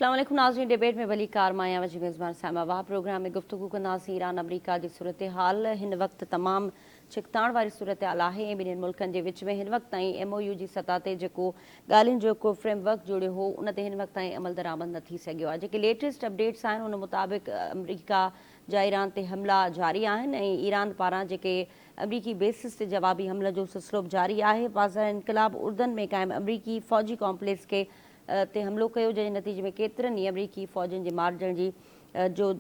अस्सलामुअलैकुम नाज़रीन, डिबेट में वली कार मां आहियां जी मेज़बान साइमा वाह। प्रोग्राम में गुफ्तगू कंदासीं ईरान अमरीका जी सूरत हाल। हिन वक़्तु तमामु छिकताण वारी सूरत हाल आहे ऐं ॿिन्हिनि मुल्कनि जे विच में हिन वक़्तु ताईं MOU जी सतह ते जेको ॻाल्हियुनि जो हिकिड़ो फ्रेमवर्क जुड़ियो हो उन ते हिन वक़्तु ताईं अमल दरामद न थी सघियो आहे। जेके लेटेस्ट अपडेट्स आहिनि उन मुताबिक़ अमरीका जा ईरान ते हमला जारी आहिनि ऐं ईरान पारां जेके अमरीकी बेसिस ते जवाबी हमले जो सिलसिलो बि जारी आहे। बाज़ार इनकलाब उर्दन में क़ाइमु अमरीकी फ़ौजी कॉम्प्लेक्स खे ते हमिलो कयो, जंहिंजे नतीजे में केतिरनि ई अमरीकी फ़ौजियुनि जे मारिजण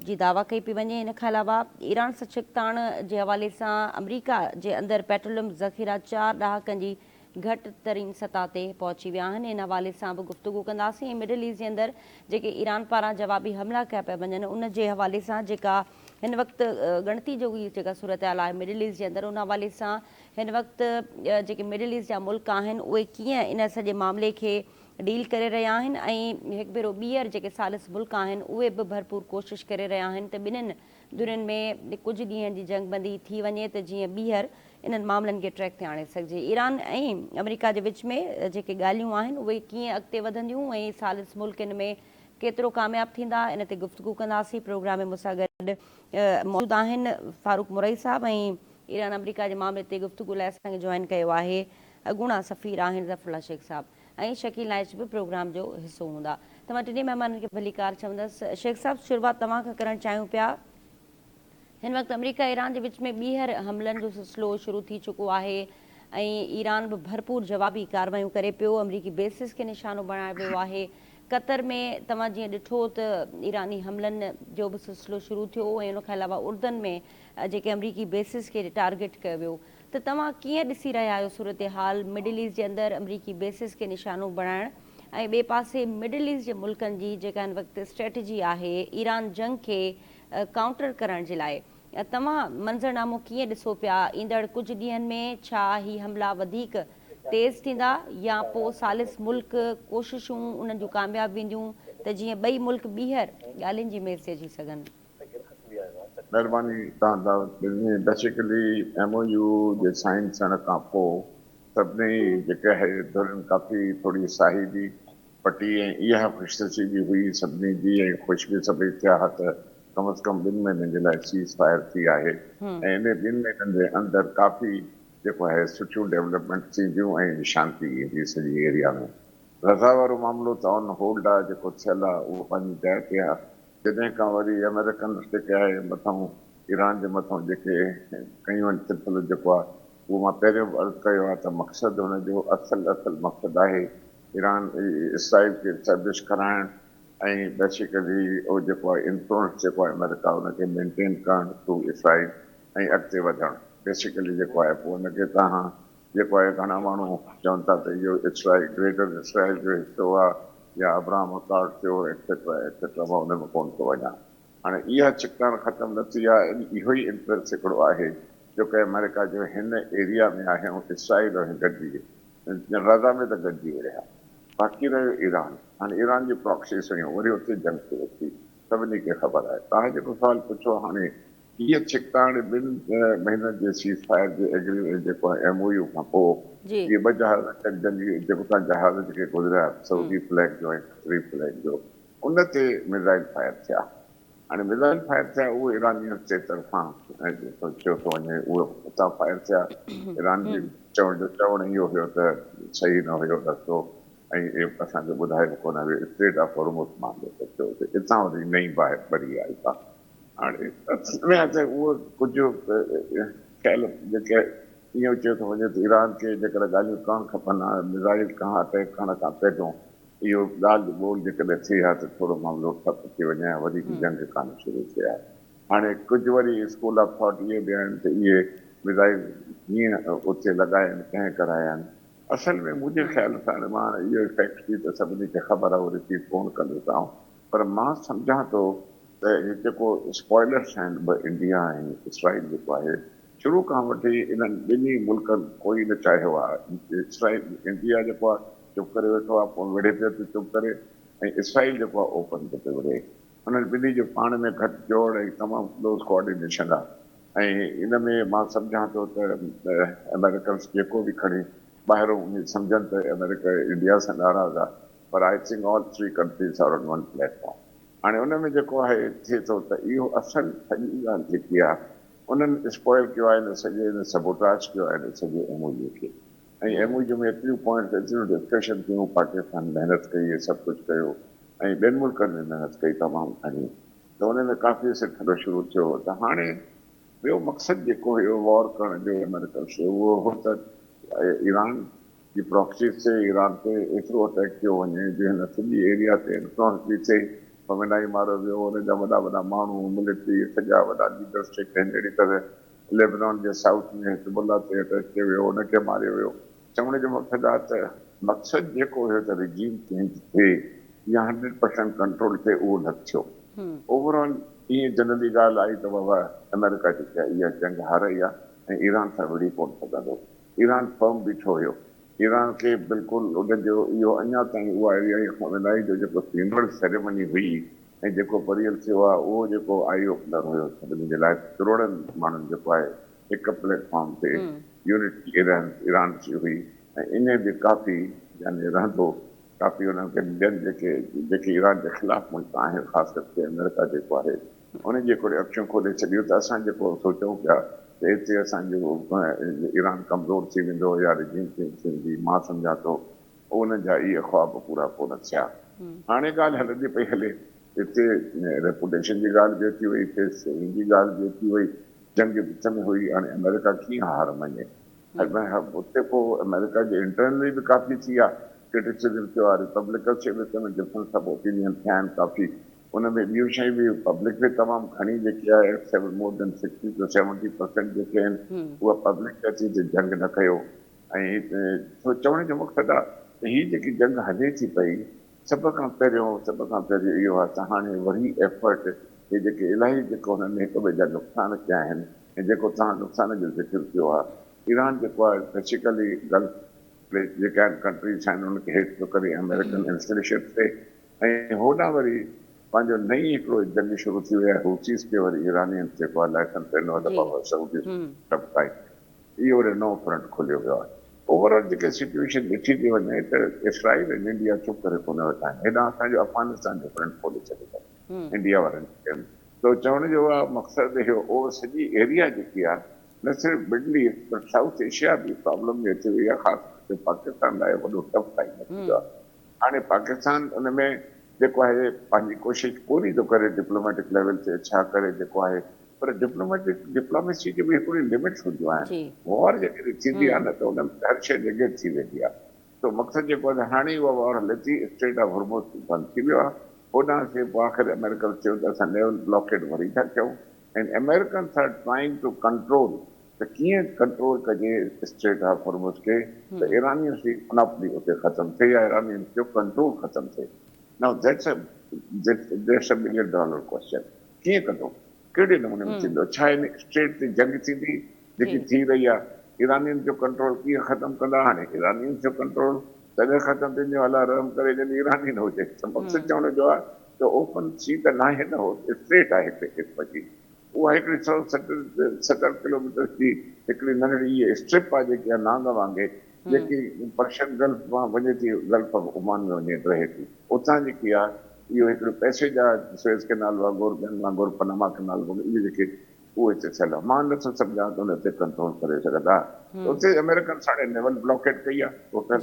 जी दावा कई पई वञे। इन खां अलावा ईरान सां छिकताण जे हवाले सां अमरीका जे अंदरि पेट्रोलियम ज़ख़ीरा 4 ॾहाकनि जी घटि तरीन सतह ते पहुची विया आहिनि। इन हवाले सां बि गुफ़्तगू कंदासीं ऐं मिडल ईस्ट जे अंदरि जेके ईरान पारां जवाबी हमला कया पिया वञनि उन जे हवाले सां जेका हिन वक़्तु ॻणती जो जेका सूरत हाल आहे मिडल ईस्ट जे अंदरि उन हवाले सां हिन वक़्तु जेके मिडल ईस्ट जा मुल्क आहिनि उहे कीअं इन सॼे मामले खे डील करे रहिया आहिनि ऐं हिकु भेरो ॿीहर जेके सालिस मुल्क आहिनि उहे बि भरपूर कोशिशि करे रहिया आहिनि त ॿिन्हिनि दुनियुनि में कुझु ॾींहंनि जी जंगबंदी थी वञे त जीअं ॿीहर इन्हनि मामलनि खे ट्रैक ते आणे सघिजे। ईरान ऐं अमरीका जे विच में जेके ॻाल्हियूं आहिनि उहे कीअं अॻिते वधंदियूं ऐं सालिस मुल्कनि में केतिरो कामयाबु थींदा, इन ते गुफ़्तगू कंदासीं। प्रोग्राम में मूंसां गॾु मौजूदु आहिनि फारूक मुरई साहब ऐं ईरान अमरीका जे मामले ते गुफ़्तगू लाइ असांखे जॉइन कयो आहे अॻूणा सफ़ीर आहिनि ज़फ़रुल्ला शेख साहब ऐं शकील नाइच बि प्रोग्राम जो हिसो हूंदा। त मां टिनी महिमाननि खे भली कार चवंदसि। शेख साहब, शुरूआति तव्हां खां करणु चाहियूं पिया। हिन वक़्तु अमरीका ईरान जे विच में ॿीहर हमलनि जो सिलसिलो शुरू थी चुको आहे ऐं ईरान बि भरपूर जवाबी कार्रवायूं करे पियो, अमरीकी बेसिस खे निशानो बणायो वियो आहे। क़तर में तव्हां जीअं ॾिठो त ईरानी हमलनि जो बि सिलसिलो शुरू थियो ऐं उनखां अलावा उर्दन में जेके अमरीकी बेसिस खे टारगेट कयो वियो। त तव्हां कीअं ॾिसी रहिया आहियो सूरत हाल मिडल ईस्ट जे अंदरि अमरीकी बेसिस खे निशानो बणाइण ऐं ॿिए पासे मिडल ईस्ट जे मुल्कनि जी जेका हिन वक़्तु स्ट्रेटजी आहे ईरान जंग खे काउंटर करण जे लाइ, तव्हां मंज़रनामो कीअं ॾिसो पिया? ईंदड़ कुझु ॾींहंनि में छा ही हमला वधीक तेज़ थींदा या पोइ सालिस मुल्क कोशिशूं उन्हनि जूं कामयाब वेंदियूं त जीअं ॿई मुल्क ॿीहर ॻाल्हियुनि जी मेज़ ते अची सघनि? महिरबानी, तव्हां दावत ॾिनी। बेसिकली MOU जे साइन थियण खां पोइ सभिनी जेके आहे धुरनि काफ़ी थोरी साही बि पटी ऐं इहा ख़ुशि बि हुई सभिनी जी ऐं ख़ुशि बि सभई थिया त कम अज़ कम 2 महीननि जे लाइ सीज़ फायर थी आहे ऐं इन 2 महीननि जे अंदरि काफ़ी जेको आहे सुठियूं डेवलपमेंट थींदियूं ऐं शांती ईंदी सॼी एरिया में। रज़ा वारो मामिलो त ऑन होल्ड आहे, जेको थियल आहे उहो पंहिंजी जाइ ते आहे। जॾहिं खां वरी अमेरिकन जेके आहे मथां ईरान जे मथां जेके कयूं आहिनि तितल जेको आहे उहो मां पहिरियों बि अर्ज़ु कयो आहे त मक़सदु हुनजो असुल मक़सदु आहे ईरान इसराइल खे एस्टेब्लिश कराइण ऐं बेसिकली उहो जेको आहे इंफ्लुएंस जेको आहे अमेरिका हुनखे मेंटेन करणु थ्रू इसराइल ऐं अॻिते वधणु बेसिकली जेको आहे। पोइ हुनखे तव्हां जेको आहे घणा माण्हू चवनि था त इहो इसराइल ग्रेटर इसराइल जो हिसो आहे या अब्राहम अकॉर्ड थियो एक्सेट्रा एक्सेट्रा, मां हुन में कोन थो वञा। हाणे इहा छिकताण ख़तमु न थी आहे, इहो ई इंट्रस्ट हिकिड़ो आहे जेको अमेरिका जो हिन एरिया में आहे ऐं इसराइल ऐं गॾिजी रज़ा में त गॾिजी रहिया। बाक़ी रहियो ईरान। हाणे ईरान जी प्रॉक्सी सुणियो, वरी उते जंग शुरू थी, सभिनी खे ख़बर आहे। तव्हां जेको सुवालु पुछो, हाणे हीअ छिकताण 2 महीननि जे सीज़ फायर जे एग्रीमेंट जेको आहे MOU खां पोइ इहे 2 जहाज़ जंगी जेको तव्हां जहाज़ जेके गुज़रिया सऊदी फ्लैग जो ऐं क़तरी फ्लैग जो, उन ते मिज़ाइल फायर थिया। हाणे मिज़ाइल फायर थिया उहे ईरानियुनि जे तरफ़ां चयो थो वञे उहे उतां फायर थिया। ईरान जी चवणु इहो हुयो त सही न हुयो रस्तो ऐं असांखे ॿुधायो कोन हुयो स्ट्रेट ऑफ हॉर्मुज़ मामलो त थियो हुते, हितां वरी नई बाहि भरी आई आहे। हाणे उहो कुझु ख़्याल जेके इहो चयो थो वञे त ईरान खे जेकर ॻाल्हियूं करणु खपनि, मिज़ाइल खां अटैक करण खां पहिरियों इहो ॻाल्हि ॿोल जेकॾहिं थी आहे त थोरो मामिलो ठप थी वञे ऐं वरी जंग कान शुरू थिए आहे। हाणे कुझु वरी स्कूल ऑफ थॉट इहे बि आहिनि त इहे मिज़ाइल कीअं उते लॻाया आहिनि, कंहिं कराया आहिनि। असल में मुंहिंजे ख़्याल सां मां इहो फैक्ट थी त सभिनी खे ख़बर आहे, वरी रिपीट कोन कंदुसि, पर मां सम्झां थो त जेको स्पॉइलर्स आहिनि इंडिया ऐं इसराइल जेको आहे, शुरू खां वठी इन्हनि 2 मुल्कनि कोई न चाहियो आहे। इसराइल इंडिया जेको आहे चुप करे वेठो आहे, पोइ विढ़े पियो थो चुप करे, ऐं इसराइल जेको आहे ओपन थो पियो विढ़े। उन्हनि 2 जो पाण में घटि जोड़ ऐं तमामु क्लोज़ कोऑर्डिनेशन आहे ऐं इन में मां सम्झां थो त अमेरिकन्स जेको बि खणी ॿाहिरों सम्झनि त अमेरिका इंडिया सां नाराज़ आहे, पर I think all 3 countries are on one platform. हाणे उन में जेको आहे थिए थो त इहो असल सॼी ॻाल्हि जेकी आहे उन्हनि स्पॉइल कयो आहे हिन सॼे हिन सबोटाज कयो आहे हिन सॼे MOU खे। ऐं MOU में एतिरियूं पॉइंट्स एतिरियूं डिस्कशन थियूं, पाकिस्तान महिनत कई, इहे सभु कुझु कयो ऐं ॿियनि मुल्कनि में महिनत कई तमामु घणी, त उन में काफ़ी सिलसिलो शुरू थियो। त हाणे ॿियो मक़सदु जेको हुयो वॉर करण जो अमेरिका से, उहो हो त ईरान जी प्रॉक्सीस ते, ईरान ते एतिरो अटैक कयो वञे जो हिन सॼी एरिया ते इन्फ्लुएंस बि थिए, बमिनाई मारियो वियो, हुनजा वॾा वॾा माण्हू मिलिट्री सॼा वॾा लीडर्स जेके आहिनि, अहिड़ी तरह लेबनान जे साउथ में हिज़बुल्लाह ते अटैक कयो वियो, हुनखे मारियो वियो। चवण जो मक़सदु आहे त मक़सदु जेको हुयो त रिजीम चेंज थिए या 100% कंट्रोल थिए, उहो न थियो। ओवरऑल ईअं जनरली ॻाल्हि आई त बाबा अमेरिका जेकी आहे इहा जंग हाराई आहे ऐं ईरान सां विड़ी कोन सघंदो। ईरान फर्म बीठो हुयो। ईरान खे बिल्कुलु उनजो इहो अञा ताईं उहा एरिया मिलाई जो जेको फ्यूनरल सेरेमनी हुई ऐं जेको बरियल थियो आहे, उहो जेको आई ओपनर हुयो सभिनी जे लाइ, करोड़नि माण्हुनि जेको आहे हिकु प्लेटफॉर्म ते यूनिटी ईरान जी हुई ऐं इन बि काफ़ी यानी रहंदो काफ़ी उन्हनि खे ॿियनि जेके ईरान जे ख़िलाफ़ मुल्क आहिनि, ख़ासि करे अमेरिका जेको आहे उन जे करे अखियूं खोले छॾियूं त असां जेको सोचूं पिया त हिते असांजो ईरान कमज़ोर थी वेंदो या रिजीम चेंज थींदी, मां सम्झां थो उन जा इहे ख्वाब पूरा कोन थिया। हाणे ॻाल्हि हलंदी पई हले, हिते रेपुटेशन जी ॻाल्हि बि अची वई, हिते सेविंग जी ॻाल्हि बि अची वई, जंग विच में हुई। हाणे अमेरिका कीअं हार मञे? उते पोइ अमेरिका जे इंटरनली बि काफ़ी थी आहे क्रिटिसिज़म थियो आहे, रिपब्लिकन जे विच में डिफरेंस ऑफ ओपिनियन थिया आहिनि काफ़ी। उन में ॿियूं शयूं बि पब्लिक बि तमामु घणी जेकी आहे मोर देन 60 to 70% जेके आहिनि उहा पब्लिक अची त जंग न कयो। ऐं चवण जो मक़सदु आहे त हीअ जेकी जंग हले थी पई, सभ खां पहिरियों इहो आहे त हाणे वरी एफर्ट हे जेके इलाही जेको हुननि हिक ॿिए जा नुक़सान कया आहिनि ऐं जेको तव्हां नुक़सान जो ज़िक्र कयो आहे, ईरान जेको आहे बेसिकली गल्फ जेके आहिनि कंट्रीज़ आहिनि उनखे हेठि थो करे अमेरिकन इंस्टॉलेशन ते, ऐं होॾां वरी पंहिंजो नई हिकिड़ो जंग शुरू थी वई आहे हूथीस खे वरी ईरानियन जेको आहे लाइसेंस ॾिनो आहे बाबा सऊदी इहो वरी नओं फ्रंट खोलियो वियो आहे। ओवरऑल जेके सिचुएशन ॾिठी थी वञे त इसराइल ऐं इंडिया चुप करे कोन वेठा आहिनि, हेॾां असांजो अफगानिस्तान जो फ्रंट खोले छॾियो अथनि इंडिया वारनि। त चवण जो आहे मक़सदु इहो, उहो सॼी एरिया जेकी आहे न सिर्फ़ु मिडल ईस्ट पर साउथ एशिया बि प्रॉब्लम में अची वई आहे, ख़ासि पाकिस्तान लाइ वॾो टफ टाइम अची वियो आहे। हाणे पाकिस्तान उन में जेको आहे पंहिंजी कोशिशि पूरी थो करे डिप्लोमेटिक लेवल ते छा करे जेको आहे, पर डिप्लोमेसी जी बि हिकिड़ी लिमिट्स हूंदियूं आहिनि। वॉर जेकॾहिं थींदी आहे न त हुन में हर शइ नेगेट थी वेंदी आहे। त मक़सदु जेको आहे हाणे उहा वॉर हले थी, स्ट्रेट ऑफ हॉर्मुज़ बंदि थी वियो आहे, होॾां खे पोइ आख़िर अमेरिका चयो त असां नेवल ब्लॉकेड वरी था कयूं ऐं American are trying to control त कीअं कंट्रोल कजे स्ट्रेट ऑफ हॉर्मुज़ खे त ईरानियन जी मोनोपोली उते ख़तमु थिए या ईरानियन जो कंट्रोल ख़तमु थिए। Now that's a $1 billion question. कीअं कंदो, कहिड़े नमूने में थींदो, छा हिन स्ट्रेट ते जंग थींदी जेकी थी रही आहे, ईरानियन जो कंट्रोल कीअं ख़तमु कंदा? हाणे ईरानियन जो कंट्रोल तॾहिं ख़तमु थींदो अलाह रहम करे जॾहिं ईरानी न हुजे। त मक़सदु चवण जो आहे त ओपन सी त न आहे न, हो स्ट्रेट आहे हिकिड़े क़िस्म जी, उहा हिकिड़ी 170 किलोमीटर जी हिकिड़ी नंढड़ी इहा स्ट्रिप आहे जेकी आहे नांग वांगुरु, जेकी पर्शियन गल्फ मां वञे थी गल्फ ऑफ ओमान में वञे रहे थी। उतां जेकी आहे इहो हिकिड़ो पैसेज आहे सुएज़ कैनाल वांगुरु, ॿियनि वांगुरु पनामा कैनाल वांगुरु, इहे जेके उहे हिते थियल आहे। मां नथो सम्झां त हुन ते कंट्रोल करे सघंदा। उते अमेरिकन साणे नेवल ब्लॉकेट कई आहे टोटल,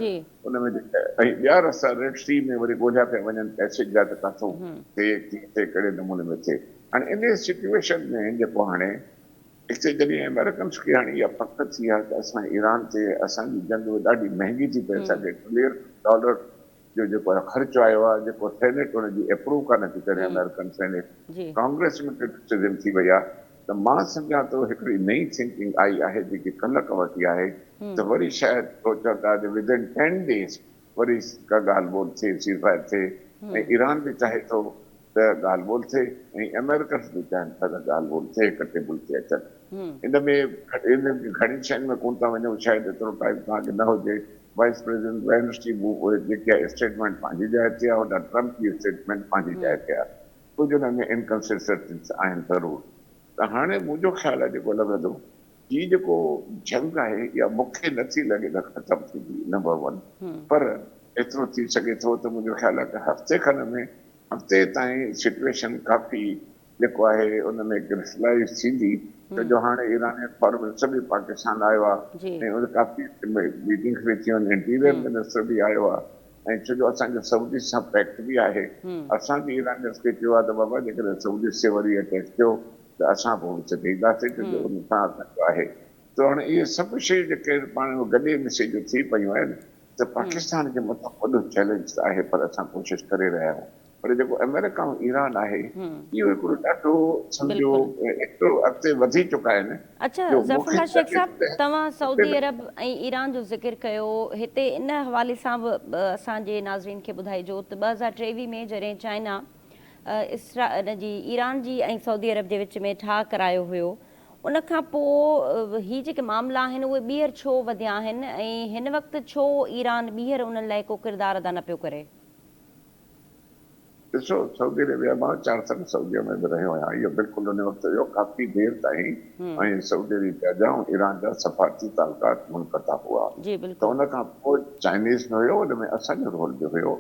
हुन में जेके ऐं ॿिया रस्ता रेड सी में वरी ॻोल्हिया पिया वञनि पैसेज जा त किथां थिए कहिड़े नमूने में थिए। हाणे इन सिचुएशन में जेको हाणे हिते जॾहिं अमेरिकन्स खे हाणे इहा पक थी आहे त असां ईरान ते असांजी जंग ॾाढी महांगी थी पए, असांखे $1 ट्रिलियन जो जेको आहे ख़र्चु आयो आहे, जेको सेनेट हुनजी अप्रूव कान थी करे, अमेरिकन सेनेट, कांग्रेस में क्रिटिसिज़म थी वई आहे। त मां सम्झां थो हिकिड़ी नई थिंकिंग आई आहे जेकी कल्ह खां वठी आहे त वरी शायदि सोचनि था त विदिन 10 days वरी का ॻाल्हि ॿोल थिए, सीज़फायर थिए ऐं ईरान बि चाहे थो त ॻाल्हि ॿोल थिए ऐं अमेरिकन्स बि चाहिनि था त ॻाल्हि ॿोल थिए, इकठे ॿुल थिए अचनि। इन में घणी शयुनि में कोन था वञूं, शायदि एतिरो टाइम तव्हांखे न हुजे। वाइस प्रेसिडेंट वेंस जेकी आहे स्टेटमेंट पंहिंजी जाइ ते आहे, होॾां ट्रम्प जी स्टेटमेंट पंहिंजी जाइ ते आहे, कुझु हुन में इनकंसिस्टेंसीस आहिनि ज़रूरु। त हाणे मुंहिंजो ख़्यालु आहे जेको लॻंदो हीअ जेको जंग आहे इहा मूंखे नथी लॻे त ख़तमु थींदी, नंबर 1, पर एतिरो थी सघे थो त मुंहिंजो ख़्यालु आहे त हफ़्ते ताईं सिचुएशन काफ़ी जेको आहे उन में क्रिस्टलाइज़ थींदी, छो जो हाणे ईरानियन फॉरन सभई पाकिस्तान आयो आहे जी ऐं उन काफ़ी मीटिंग्स बि थियूं आहिनि, इंटीरियर मिनिस्टर बि आयो आहे, ऐं छो जो असांजो सऊदी सां पैक्ट बि आहे। असां बि ईरानियंस खे चयो आहे त बाबा जेकॾहिं सऊदी से वरी अटैक थियो त असां पोइ विच ते ईंदासीं, छो जो उन सां असांजो आहे। त हाणे इहे सभु शयूं जेके पाण गॾे मिसे जो थी पयूं आहिनि त पाकिस्तान जे मथां वॾो चैलेंज आहे, पर असां कोशिशि करे रहिया आहियूं। पर जेको अमेरिका ऐं ईरान आहे इहो हिकिड़ो ॾाढो सम्झो बिल्कुलु। एतिरो अॻिते वधी चुका आहिनि अच्छा जो मूंखे ज़फ़रुल्लाह शेख साहब, लॻे तव्हां उते सऊदी अरब ऐं ईरान जो ज़िक्र कयो, हिते इन हवाले सां बि असांजे नाज़रीन खे ॿुधाइजो त 2023 में जॾहिं चाइना जी ईरान जी ऐं सऊदी अरब जे विच में ठाह करायो हुयो, उन खां पोइ हीअ जेके मामला आहिनि उहे ॿीहर छो वधिया आहिनि ऐं हिन वक़्तु छो ईरान ॿीहर उन्हनि लाइ को किरदारु अदा न पियो करे? ॾिसो, सऊदी अरेबिया मां 4 साल सऊदीअ में बि रहियो आहियां, इहो बिल्कुलु उन वक़्तु जो काफ़ी देरि ताईं ऐं सऊदी अरेबिया जा ऐं ईरान जा सफ़ारती तालुकात मुनक़ता हुआ। जी त बिल्कुलु। उन खां पोइ चाइनीज़ में हुयो, उन में असांजो रोल बि हुयो,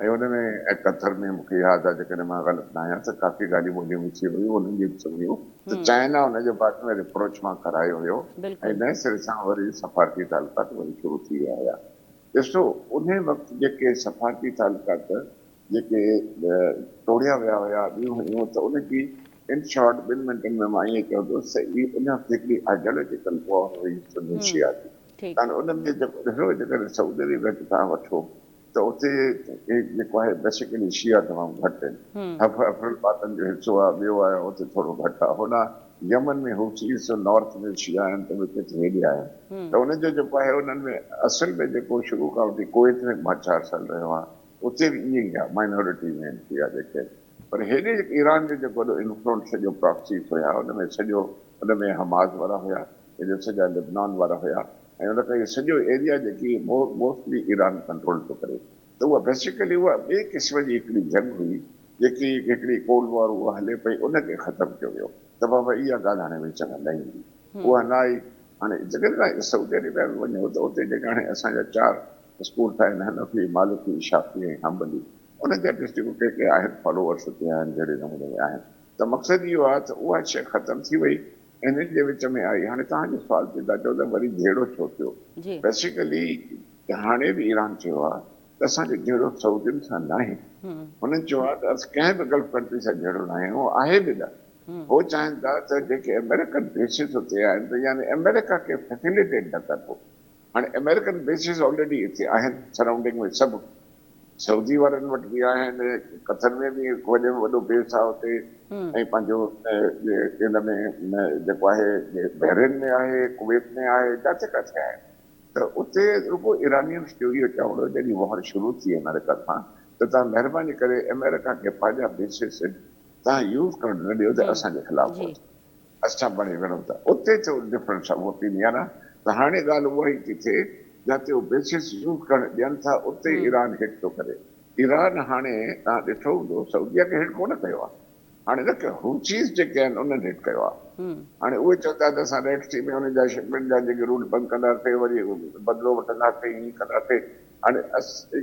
ऐं उन में कतर में मूंखे यादि आहे जेकॾहिं मां ग़लति न आहियां त काफ़ी ॻाल्हियूं ॿोलियूं मिसी हुयूं, उन्हनि जी बि हुयूं त चाइना हुनजे बारे में रिप्रोच मां करायो हुयो ऐं नए सिरे सां वरी सफ़ारती तालुकात वरी शुरू थी विया हुया। ॾिसो, उन वक़्तु जेके सफ़ारती तालुकात जेके तोड़िया विया हुया, ॿियूं हुयूं, त उनजी इन शॉर्ट 2 मिंटनि में मां ईअं चवंदुसि त इहा उन वक़्तु हिकिड़ी आइडियोलॉजिकल वॉर हुई सुन्नी शिया जी। ठीकु। कारण उन में जेको ॾिसो, जेकॾहिं सऊदी अरेबिया खे तव्हां वठो त उते जेको आहे बेसिकली शिया तमामु घटि आहिनि, अफ़रल पातन जो हिसो आहे, ॿियो आहे उते थोरो घटि आहे। होॾां यमन में हूसीस नॉर्थ में शिया आहिनि त विच ते हेॾे आहिनि, त उनजो जेको आहे उन्हनि में असल में जेको शुरू खां वठी कुवैत में मां 4 साल रहियो आहियां, उते बि ईअं ई आहे, माइनॉरिटी में आहिनि शिया जेके। पर हेॾे ईरान जो जेको वॾो इन्फ्लुएंस सॼो प्रॉक्सीस हुया, उन में सॼो उन में हमास वारा हुया, हेॾे सॼा लिबनान वारा हुया, ऐं उन खां इहो सॼो एरिया जेकी मोस्टली ईरान कंट्रोल थो करे। त उहा बेसिकली उहा ॿिए क़िस्म जी हिकिड़ी जंग हुई जेकी हिकिड़ी कोल्ड वॉर उहा हले पई, उनखे ख़तमु कयो वियो। त बाबा इहा ॻाल्हि हाणे विच में न ईंदी, उहा न आई। हाणे जेकॾहिं तव्हां सऊदी अरेबिया में वञो त उते जेके हाणे असांजा 4 स्कूल ठाहिनि, हनफी, मालिकी, शाफ़ी ऐं हंबली, उन जा डिस्ट्रिक्ट के आहिनि फॉलोअर्स उते आहिनि, जहिड़े नमूने में आहिनि। त मक़सदु इहो आहे त उहा शइ ख़तमु थी वई, इन्हनि जे विच में आई। हाणे तव्हांजो सुवाल ते था चओ त वरी जहिड़ो छो थियो, बेसिकली हाणे बि ईरान चयो आहे त असांजो जहिड़ो सऊदियुनि सां न आहे, हुननि चयो आहे त असां कंहिं बि गल्फ कंट्री सां जहिड़ो न आहे, उहो आहे बि न। हो चाहिनि था त जेके अमेरिकन बेसिस उते आहिनि, त यानी अमेरिका खे फैसिलिटेट न कबो। हाणे अमेरिकन बेसिस ऑलरेडी हिते आहिनि सराउंडिंग में, सभु सऊदी वारनि वटि बि आहिनि, कतर में बि वॾे में वॾो बेस आहे उते, ऐं पंहिंजो इन में जेको आहे बहरीन में आहे, कुवैत में आहे, जिते किथे आहे। त उते रुगो ईरानियंस जो इहो चवणो, जॾहिं वॉर शुरू थी अमेरिका खां, त तव्हां महिरबानी करे अमेरिका खे पंहिंजा बेसिस तव्हां यूज़ करणु न ॾियो त असांजे ख़िलाफ़ असां बणी वञूं था। उते थियो डिफरेंस ऑफ ओपिनियन आहे। त हाणे ॻाल्हि उहा ई थी थिए, जिते उहे बेसिस यूज़ करणु ॾियनि था उते ईरान हिट थो करे। ईरान हाणे तव्हां ॾिठो हूंदो सऊदीअ खे हिट कोन कयो आहे, हाणे न कयो, हूचीस जेके आहिनि उन्हनि हिट कयो आहे। हाणे उहे चवंदा त असां रेड सी में उनजा शिपमेंट जा जेके रूट बंदि कंदासीं, वरी बदिलो वठंदासीं, ईअं कंदासीं। हाणे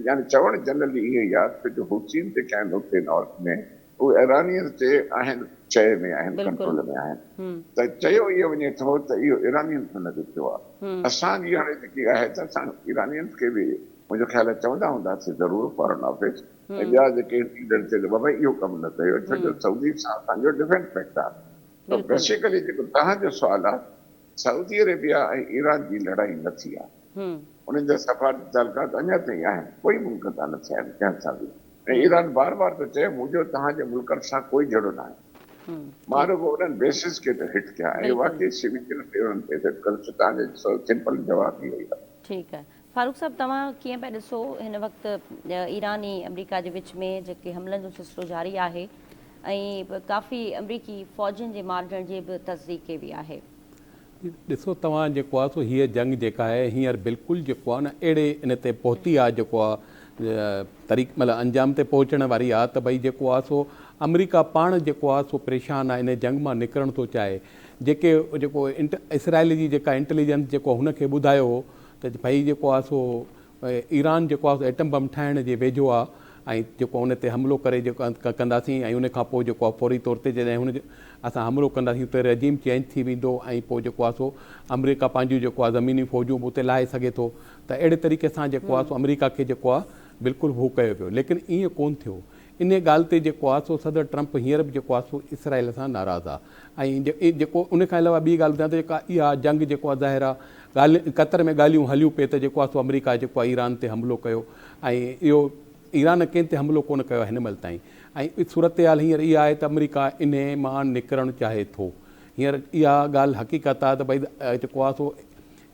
यानी चवणु जनरली इहो ई आहे, छो जो हूचीस जेके आहिनि उते नॉर्थ में, उहे ईरानियंस जे आहिनि, चए में आहिनि, कंट्रोल में आहिनि। त चयो इहो वञे थो त इहो ईरानियंस में न थियो आहे। असांजी हाणे जेकी आहे त असां ईरानियंस खे बि मुंहिंजो ख़्याल आहे चवंदा हूंदासीं ज़रूरु फॉरेन ऑफिस ऐं ॿिया जेके लीडर थिए, बाबा इहो कमु न कयो, छो जो सऊदी सां असांजो डिफेंस पैक्ट आहे। त बेसिकली जेको तव्हांजो सुवालु आहे, सऊदी अरेबिया ऐं ईरान जी लड़ाई न थी आहे, उन्हनि जा सफ़ारती तालुकात अञा ताईं आहिनि, कोई मुनक़ता न थिया आहिनि कंहिं सां बि। ऐं ईरान बार बार थो चए मुंहिंजो तव्हांजे मुल्कनि सां कोई जहिड़ो न आहे, मां रुगो उन्हनि बेसिस खे त हिट कया। ऐं वाकई तव्हांजे सिंपल जवाबु इहो ई आहे। ठीकु आहे। फारूक साहब, तव्हां कीअं पिया ॾिसो हिन वक़्तु ईरान ऐं अमरीका जे विच में जेके हमलनि जो सिलसिलो जारी आहे ऐं काफ़ी अमरीकी फ़ौजियुनि जे मारिजण जी बि तस्दीक़ बि आहे? ॾिसो, तव्हां जेको आहे सो हीअ जंग जेका आहे हींअर बिल्कुलु जेको आहे न अहिड़े इन ते पहुती आहे, जेको आहे मतिलबु अंजाम ते पहुचण वारी आहे त भई जेको आहे सो अमरीका पाण जेको आहे सो परेशान आहे, इन जंग मां निकिरणु थो चाहे। जेको इसराइल जी जेका इंटेलिजेंस जेको हुनखे ॿुधायो हो त भई जेको आहे सो ईरान जेको आहे एटम बम ठाहिण जे वेझो आहे ऐं जेको उन ते हमिलो करे जेको कंदासीं ऐं उन खां पोइ जेको आहे फौरी तौर ते जॾहिं हुन असां हमिलो कंदासीं त रजीम चेंज थी वेंदो ऐं पोइ जेको आहे सो अमेरिका पंहिंजूं जेको आहे ज़मीनी फ़ौजूं बि उते लाहे सघे थो त अहिड़े तरीक़े सां जेको आहे सो अमेरिका खे जेको आहे बिल्कुलु हू कयो पियो लेकिन ईअं कोन्ह थियो इन ॻाल्हि ते जेको आहे सो सदर ट्रंप हींअर बि जेको आहे सो इसराइल सां नाराज़ आहे ऐं जेको उन खां अलावा ॿी ॻाल्हि ॿुधायां त जेका इहा जंग जेको आहे ज़ाहिर आहे ॻाल्हि क़तर में ॻाल्हियूं हलियूं पिए त जेको आहे सो अमेरिका जेको आहे ईरान ते हमिलो कयो ऐं इहो ईरान कंहिं ते हमिलो कोन कयो आहे हिन महिल ताईं ऐं सूरत हाल हींअर इहा आहे त अमेरिका इन मां निकिरणु चाहे थो हींअर इहा ॻाल्हि हक़ीक़त आहे त भई जेको आहे सो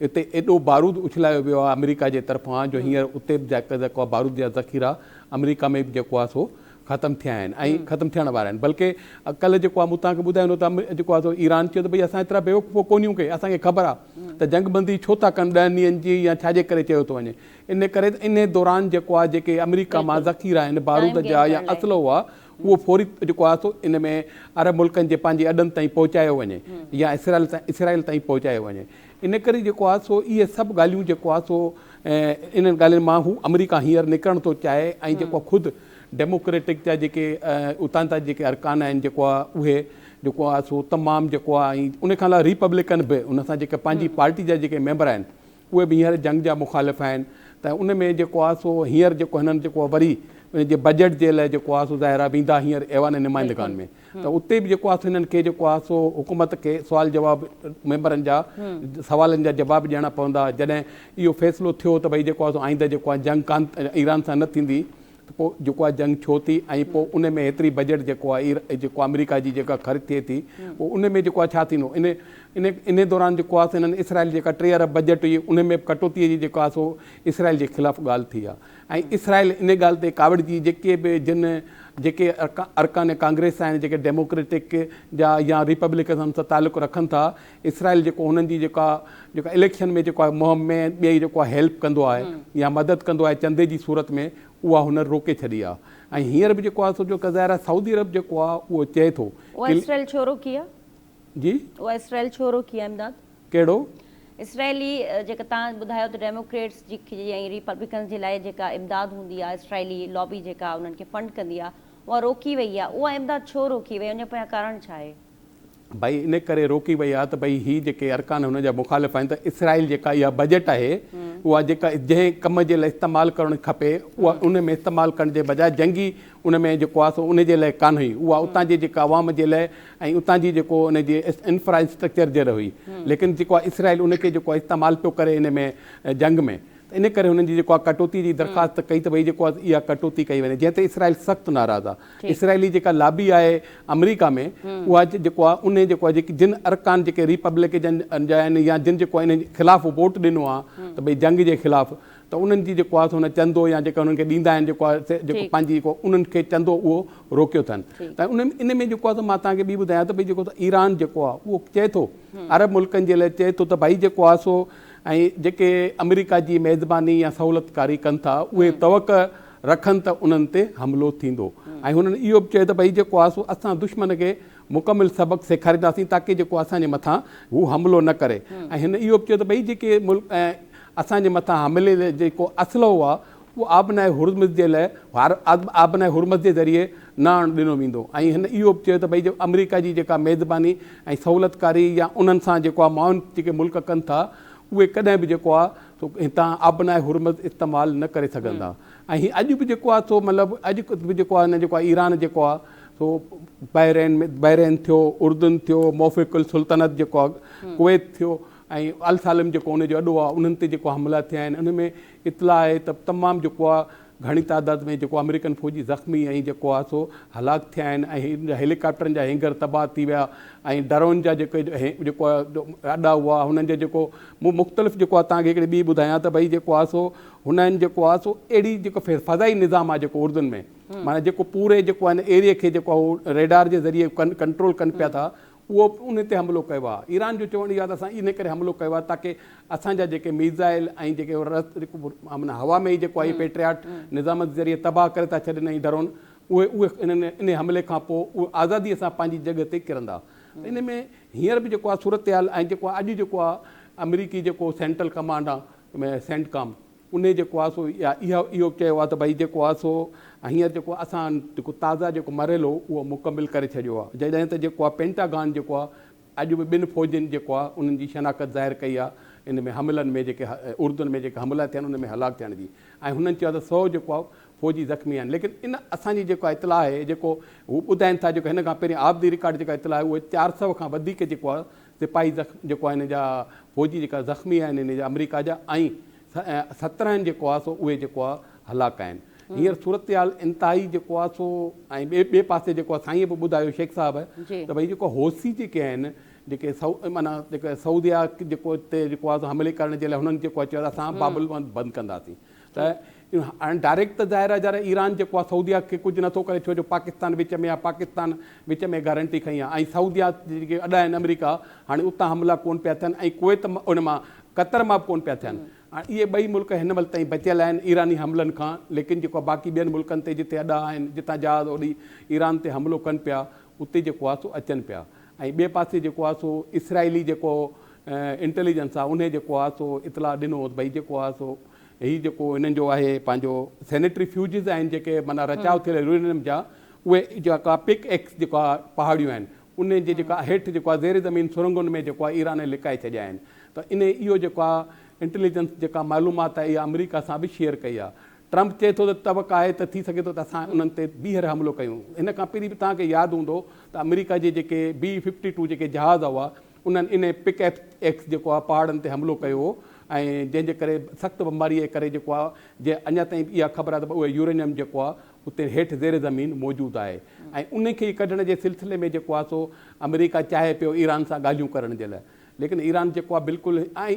हिते एॾो बारूद उछलायो वियो आहे अमेरिका जे तरफ़ां जो हींअर उते बि जेको आहे बारूद जा ज़ख़ीरा अमेरिका में बि जेको आहे सो ख़तमु थिया आहिनि ऐं ख़तमु थियण वारा आहिनि बल्कि कल्ह जेको आहे मूं तव्हांखे ॿुधायो त जेको आहे सो ईरान चयो त भई असां एतिरा बेवकूफ़ कोन्हियूं के असांखे ख़बर आहे त जंगबंदी छो था कनि 10 ॾींहंनि जी या छाजे करे चयो थो वञे इन करे इन दौरान जेको आहे जेके अमेरिका मां ज़ख़ीरा आहिनि बारूद जा या असलो आहे उहो फौरी जेको आहे सो इन में अरब मुल्कनि जे पंहिंजे अॾनि ताईं पहुचायो वञे या इसराइल ताईं पहुचायो वञे इन करे जेको आहे सो इहे सभु ॻाल्हियूं जेको आहे सो इन्हनि ॻाल्हियुनि मां हू अमेरिका हींअर निकिरणु थो चाहे ऐं जेको ख़ुदि डेमोक्रेटिक जा जेके उतां जा जेके अरकान आहिनि जेको आहे उहे जेको आहे सो तमामु जेको आहे ऐं उन खां अलावा रिपब्लिकन बि उन सां जेके पंहिंजी पार्टी जा जेके मेंबर आहिनि उहे बि हींअर जंग जा मुखालिफ़ आहिनि त उन में जेको आहे सो हींअर जेको हिननि जेको आहे वरी उन जे बजट जे लाइ जेको आहे सो ज़ाहिर आहे वेंदा हींअर ऐवान नुमाइंदगान में त उते बि जेको आहे सो हिननि खे जेको आहे सो हुकूमत खे सुवाल जवाब मेंबरनि जा सवालनि जा जवाब ॾियणा पवंदा जॾहिं इहो फ़ैसिलो थियो त भई जेको आहे सो आईंदा जेको आहे जंग ईरान सां न थींदी त पोइ जेको आहे जंग छो थी ऐं पोइ उन में हेतिरी बजट जेको आहे जेको अमेरिका जी जेका ख़र्च थिए थी पोइ उन में जेको आहे छा थींदो इन दौरान जेको आहे हिननि इसराइल जेका 3 अरब बजट हुई उन में कटौतीअ जी जेको आहे सो इसराइल जे ख़िलाफ़ु ॻाल्हि थी आहे ऐं इसराइल इन ॻाल्हि ते कावड़जी जेके बि जेके अरकान कांग्रेस आहिनि जेके डेमोक्रेटिक जा या रिपब्लिकन सां तालुक़ु रखनि था इसराइल जेको हुननि जी जेका इलेक्शन में जेको आहे मुहिम में ॿिए जेको आहे हेल्प कंदो आहे या मदद कंदो आहे चंदे जी सूरत में उहा हुन रोके छॾी आहे ऐं हींअर बि जेको आहे सो जेको ज़ाहिर आहे सऊदी अरब जेको आहे उहो चए थो इसराइल छो रोकी आहे जी उहा इसराइल छो रोकी आहे इमदाद कहिड़ो इसराइली जेका तव्हां ॿुधायो त डेमोक्रेट्स जी ऐं रिपब्लिकन जे लाइ जेका इमदाद हूंदी आहे इसराइली लॉबी जेका उन्हनि खे फंड कंदी आहे उहा रोकी वई आहे उहा इमदाद छो रोकी वई उन पोयां कारण छा आहे भई इन करे रोकी वई आहे त भई हीअ जेके अरकान हुन जा मुखालिफ़ आहिनि त इसराइल जेका इहा बजट आहे उहा जेका जंहिं कम जे लाइ इस्तेमालु करणु खपे उहा उन में इस्तेमालु करण जे बजाए जंगी उन में जेको आहे सो उन जे लाइ कान हुई उहा उतां जे जेका अवाम जे लाइ ऐं उतां जी जेको उन जी इंफ्रास्ट्रक्चर जे लाइ हुई लेकिन जेको आहे इसराइल उन खे जेको आहे इस्तेमालु पियो करे इन में जंग में इन करे हुननि जी जेको आहे कटौती जी दरख़्वास्त कई त भई जेको आहे इहा कटौती कई वञे जंहिं ते इसराइल सख़्तु नाराज़ आहे इसराइली जेका लाबी आहे अमेरिका में उहा जेको आहे उन जेको आहे जेकी जिन अरकान जेके रिपब्लिकन जा आहिनि या जिन जेको आहे इन ख़िलाफ़ु वोट ॾिनो आहे त भई जंग जे ख़िलाफ़ु त उन्हनि जी जेको आहे हुन चंदो या जेका उन्हनि खे ॾींदा आहिनि जेको आहे जेको पंहिंजी जेको उन्हनि खे चंदो उहो रोकियो अथनि त इन में जेको आहे मां तव्हांखे ॿी ॿुधायां त भई जेको ईरान जेको आहे उहो चए थो अरब मुल्कनि जे लाइ चए थो त भई जेको आहे सो ऐं जेके अमेरिका जी मेज़बानी या सहूलियतकारी कनि था उहे तवक रखनि त उन्हनि ते हमिलो थींदो ऐं हुननि इहो बि चयो त भई जेको आहे सो असां दुश्मन खे मुकमिल सबक़ु सेखारींदासीं ताकी जेको असांजे मथां हू हमिलो न करे ऐं हिन इहो बि चयो त भई जेके मुल्क असांजे मथां हमले जेको असलो आहे उहो आबनाए हुरमज़ जे लाइ आबनाए हुरमज़ जे ज़रिए न ॾिनो वेंदो ऐं हिन इहो बि चयो त भई अमेरिका जी जेका मेज़बानी ऐं सहूलियतकारी या उन्हनि सां जेको आहे माण्हुनि जेके मुल्क कनि था उहे कॾहिं बि जेको आहे सो हितां आबनाए हुरमज़ इस्तेमालु न करे सघंदा ऐं हीअ अॼु बि जेको आहे सो मतिलबु अॼु बि जेको आहे हिन जेको आहे ईरान जेको आहे सो बहरैन थियो उर्दन थियो मोफ़िकुल सुल्तनत जेको आहे कुवैत थियो ऐं अल सालिम जेको उनजो अॾो आहे उन्हनि ते जेको हमला थिया आहिनि उन में इतला आहे त तमामु जेको आहे घणी तादाद में जेको अमेरिकन फ़ौजी ज़ख़्मी ऐं जेको आहे सो हलाक थिया आहिनि ऐं हेलीकॉप्टरनि जा हैंगर तबाह थी विया ऐं ड्रोन जा जेको आहे अॾा हुआ हुननि जो जेको मूं मुख़्तलिफ़ जेको आहे तव्हांखे हिकिड़ी ॿी ॿुधायां त भई जेको आहे सो हुननि जेको आहे सो अहिड़ी जेको फ़ज़ाई निज़ाम आहे जेको उर्दन में माना जेको पूरे जेको आहे एरिए खे जेको आहे रेडार जे ज़रिए कंट्रोल कनि पिया था उहो उन ते हमिलो कयो आहे ईरान जो चवणु इहो आहे त असां इन करे हमिलो कयो आहे ताकी असांजा जेके मिज़ाइल ऐं जेके माना हवा में ई जेको आहे पेट्रियाट निज़ाम जे ज़रिए तबाह करे था छॾनि ऐं ड्रोन उहे इन हमले खां पोइ उहे आज़ादीअ सां पंहिंजी जॻह ते किरंदा इन में हींअर बि जेको आहे सूरत हाल ऐं जेको आहे अॼु जेको आहे अमेरिकी जेको सेंट्रल कमांड आहे सेंटकॉम उन जेको आहे सो इहो चयो आहे त भई जेको आहे सो हींअर जेको असां जेको ताज़ा जेको मरियल हो उहो मुकमिल करे छॾियो आहे, जॾहिं त जेको आहे पेंटागन जेको आहे अॼु बि 2 फ़ौजियुनि जेको आहे उन्हनि जी शनाख़त ज़ाहिर कई आहे इन में हमलनि में जेके उर्दुन में जेके हमला थिया आहिनि उन में हलाक थियण जी, ऐं हुननि चयो त 100 जेको आहे फ़ौजी ज़ख़्मी आहिनि। लेकिन इन असांजी जेको आहे इतलाह आहे जेको हू ॿुधाइनि था जेको हिन खां पहिरीं आबदी रिकॉर्ड जेका इतलाह आहे उहे 400 खां वधीक जेको आहे सिपाही जेको आहे हिन जा फ़ौजी जेका ज़ख़्मी आहिनि हिन जा अमेरिका जा, ऐं 17 जेको आहे सो उहे जेको आहे हलाक आहिनि। हींअर सूरत हाल इंतिहाई जेको आहे सो, ऐं ॿिए पासे जेको आहे साईं बि ॿुधायो शेख साहब त भई जेको हौसी जेके आहिनि जेके माना जेके सऊदिया जेको हिते जेको आहे हमले करण जे लाइ हुननि जेको आहे चयो असां बाबुल बंदि कंदासीं, त हाणे डायरेक्ट त ज़ाहिर आहे जॾहिं ईरान जेको आहे सऊदिया खे कुझु नथो करे, छो जो पाकिस्तान विच में आहे, पाकिस्तान विच में गारंटी खई आहे, ऐं सऊदिया जेके अॾ आहिनि अमेरिका हाणे उतां हमला कोन पिया थियनि, ऐं कुवैत उन मां क़तर मां बि कोन पिया थियनि। हाणे इहे 2 मुल्क हिन महिल ताईं बचियल आहिनि ईरानी हमलनि खां, लेकिन जेको बाक़ी ॿियनि मुल्कनि ते जिते अॾा आहिनि जितां जहाज़ ओॾी ईरान ते हमलो कनि पिया उते जेको आहे सो अचनि पिया। ऐं ॿिए पासे जेको आहे सो इसराइली जेको इंटेलिजेंस आहे उन जेको आहे सो इतलाह ॾिनो भई जेको आहे सो हीउ जेको हिननि जो आहे पंहिंजो सैनिटरी फ्यूजिस आहिनि जेके माना रचाव थियल यूरेनियम जा, उहे जेका पिक एक्स जेका पहाड़ियूं आहिनि उन जे जेका हेठि जेको आहे ज़ेर ज़मीन सुरंगुनि में जेको आहे ईरान लिकाए छॾिया आहिनि। त इहो जेको आहे इंटेलिजेंस जेका मालूमात आहे इहा अमेरिका सां बि शेयर कई आहे। ट्रंप चए थो त तवक आहे त थी सघे थो त असां उन्हनि ते ॿीहर हमलो कयूं। हिन खां पहिरीं बि तव्हांखे यादि हूंदो त अमेरिका जे जेके B-52 जेके जहाज़ हुआ उन्हनि इन पिक एक्स जेको आहे पहाड़नि ते हमलो कयो हो, ऐं जंहिंजे करे सख़्तु बमबारीअ जे करे जेको आहे जे अञा ताईं इहा ख़बर आहे त उहे यूरेनियम जेको आहे उते हेठि ज़ेर ज़मीन मौजूदु आहे, ऐं उनखे कढण जे सिलसिले में जेको आहे सो अमेरिका चाहे पियो ईरान सां ॻाल्हियूं करण जे लाइ, लेकिन ईरान जेको आहे बिल्कुलु। ऐं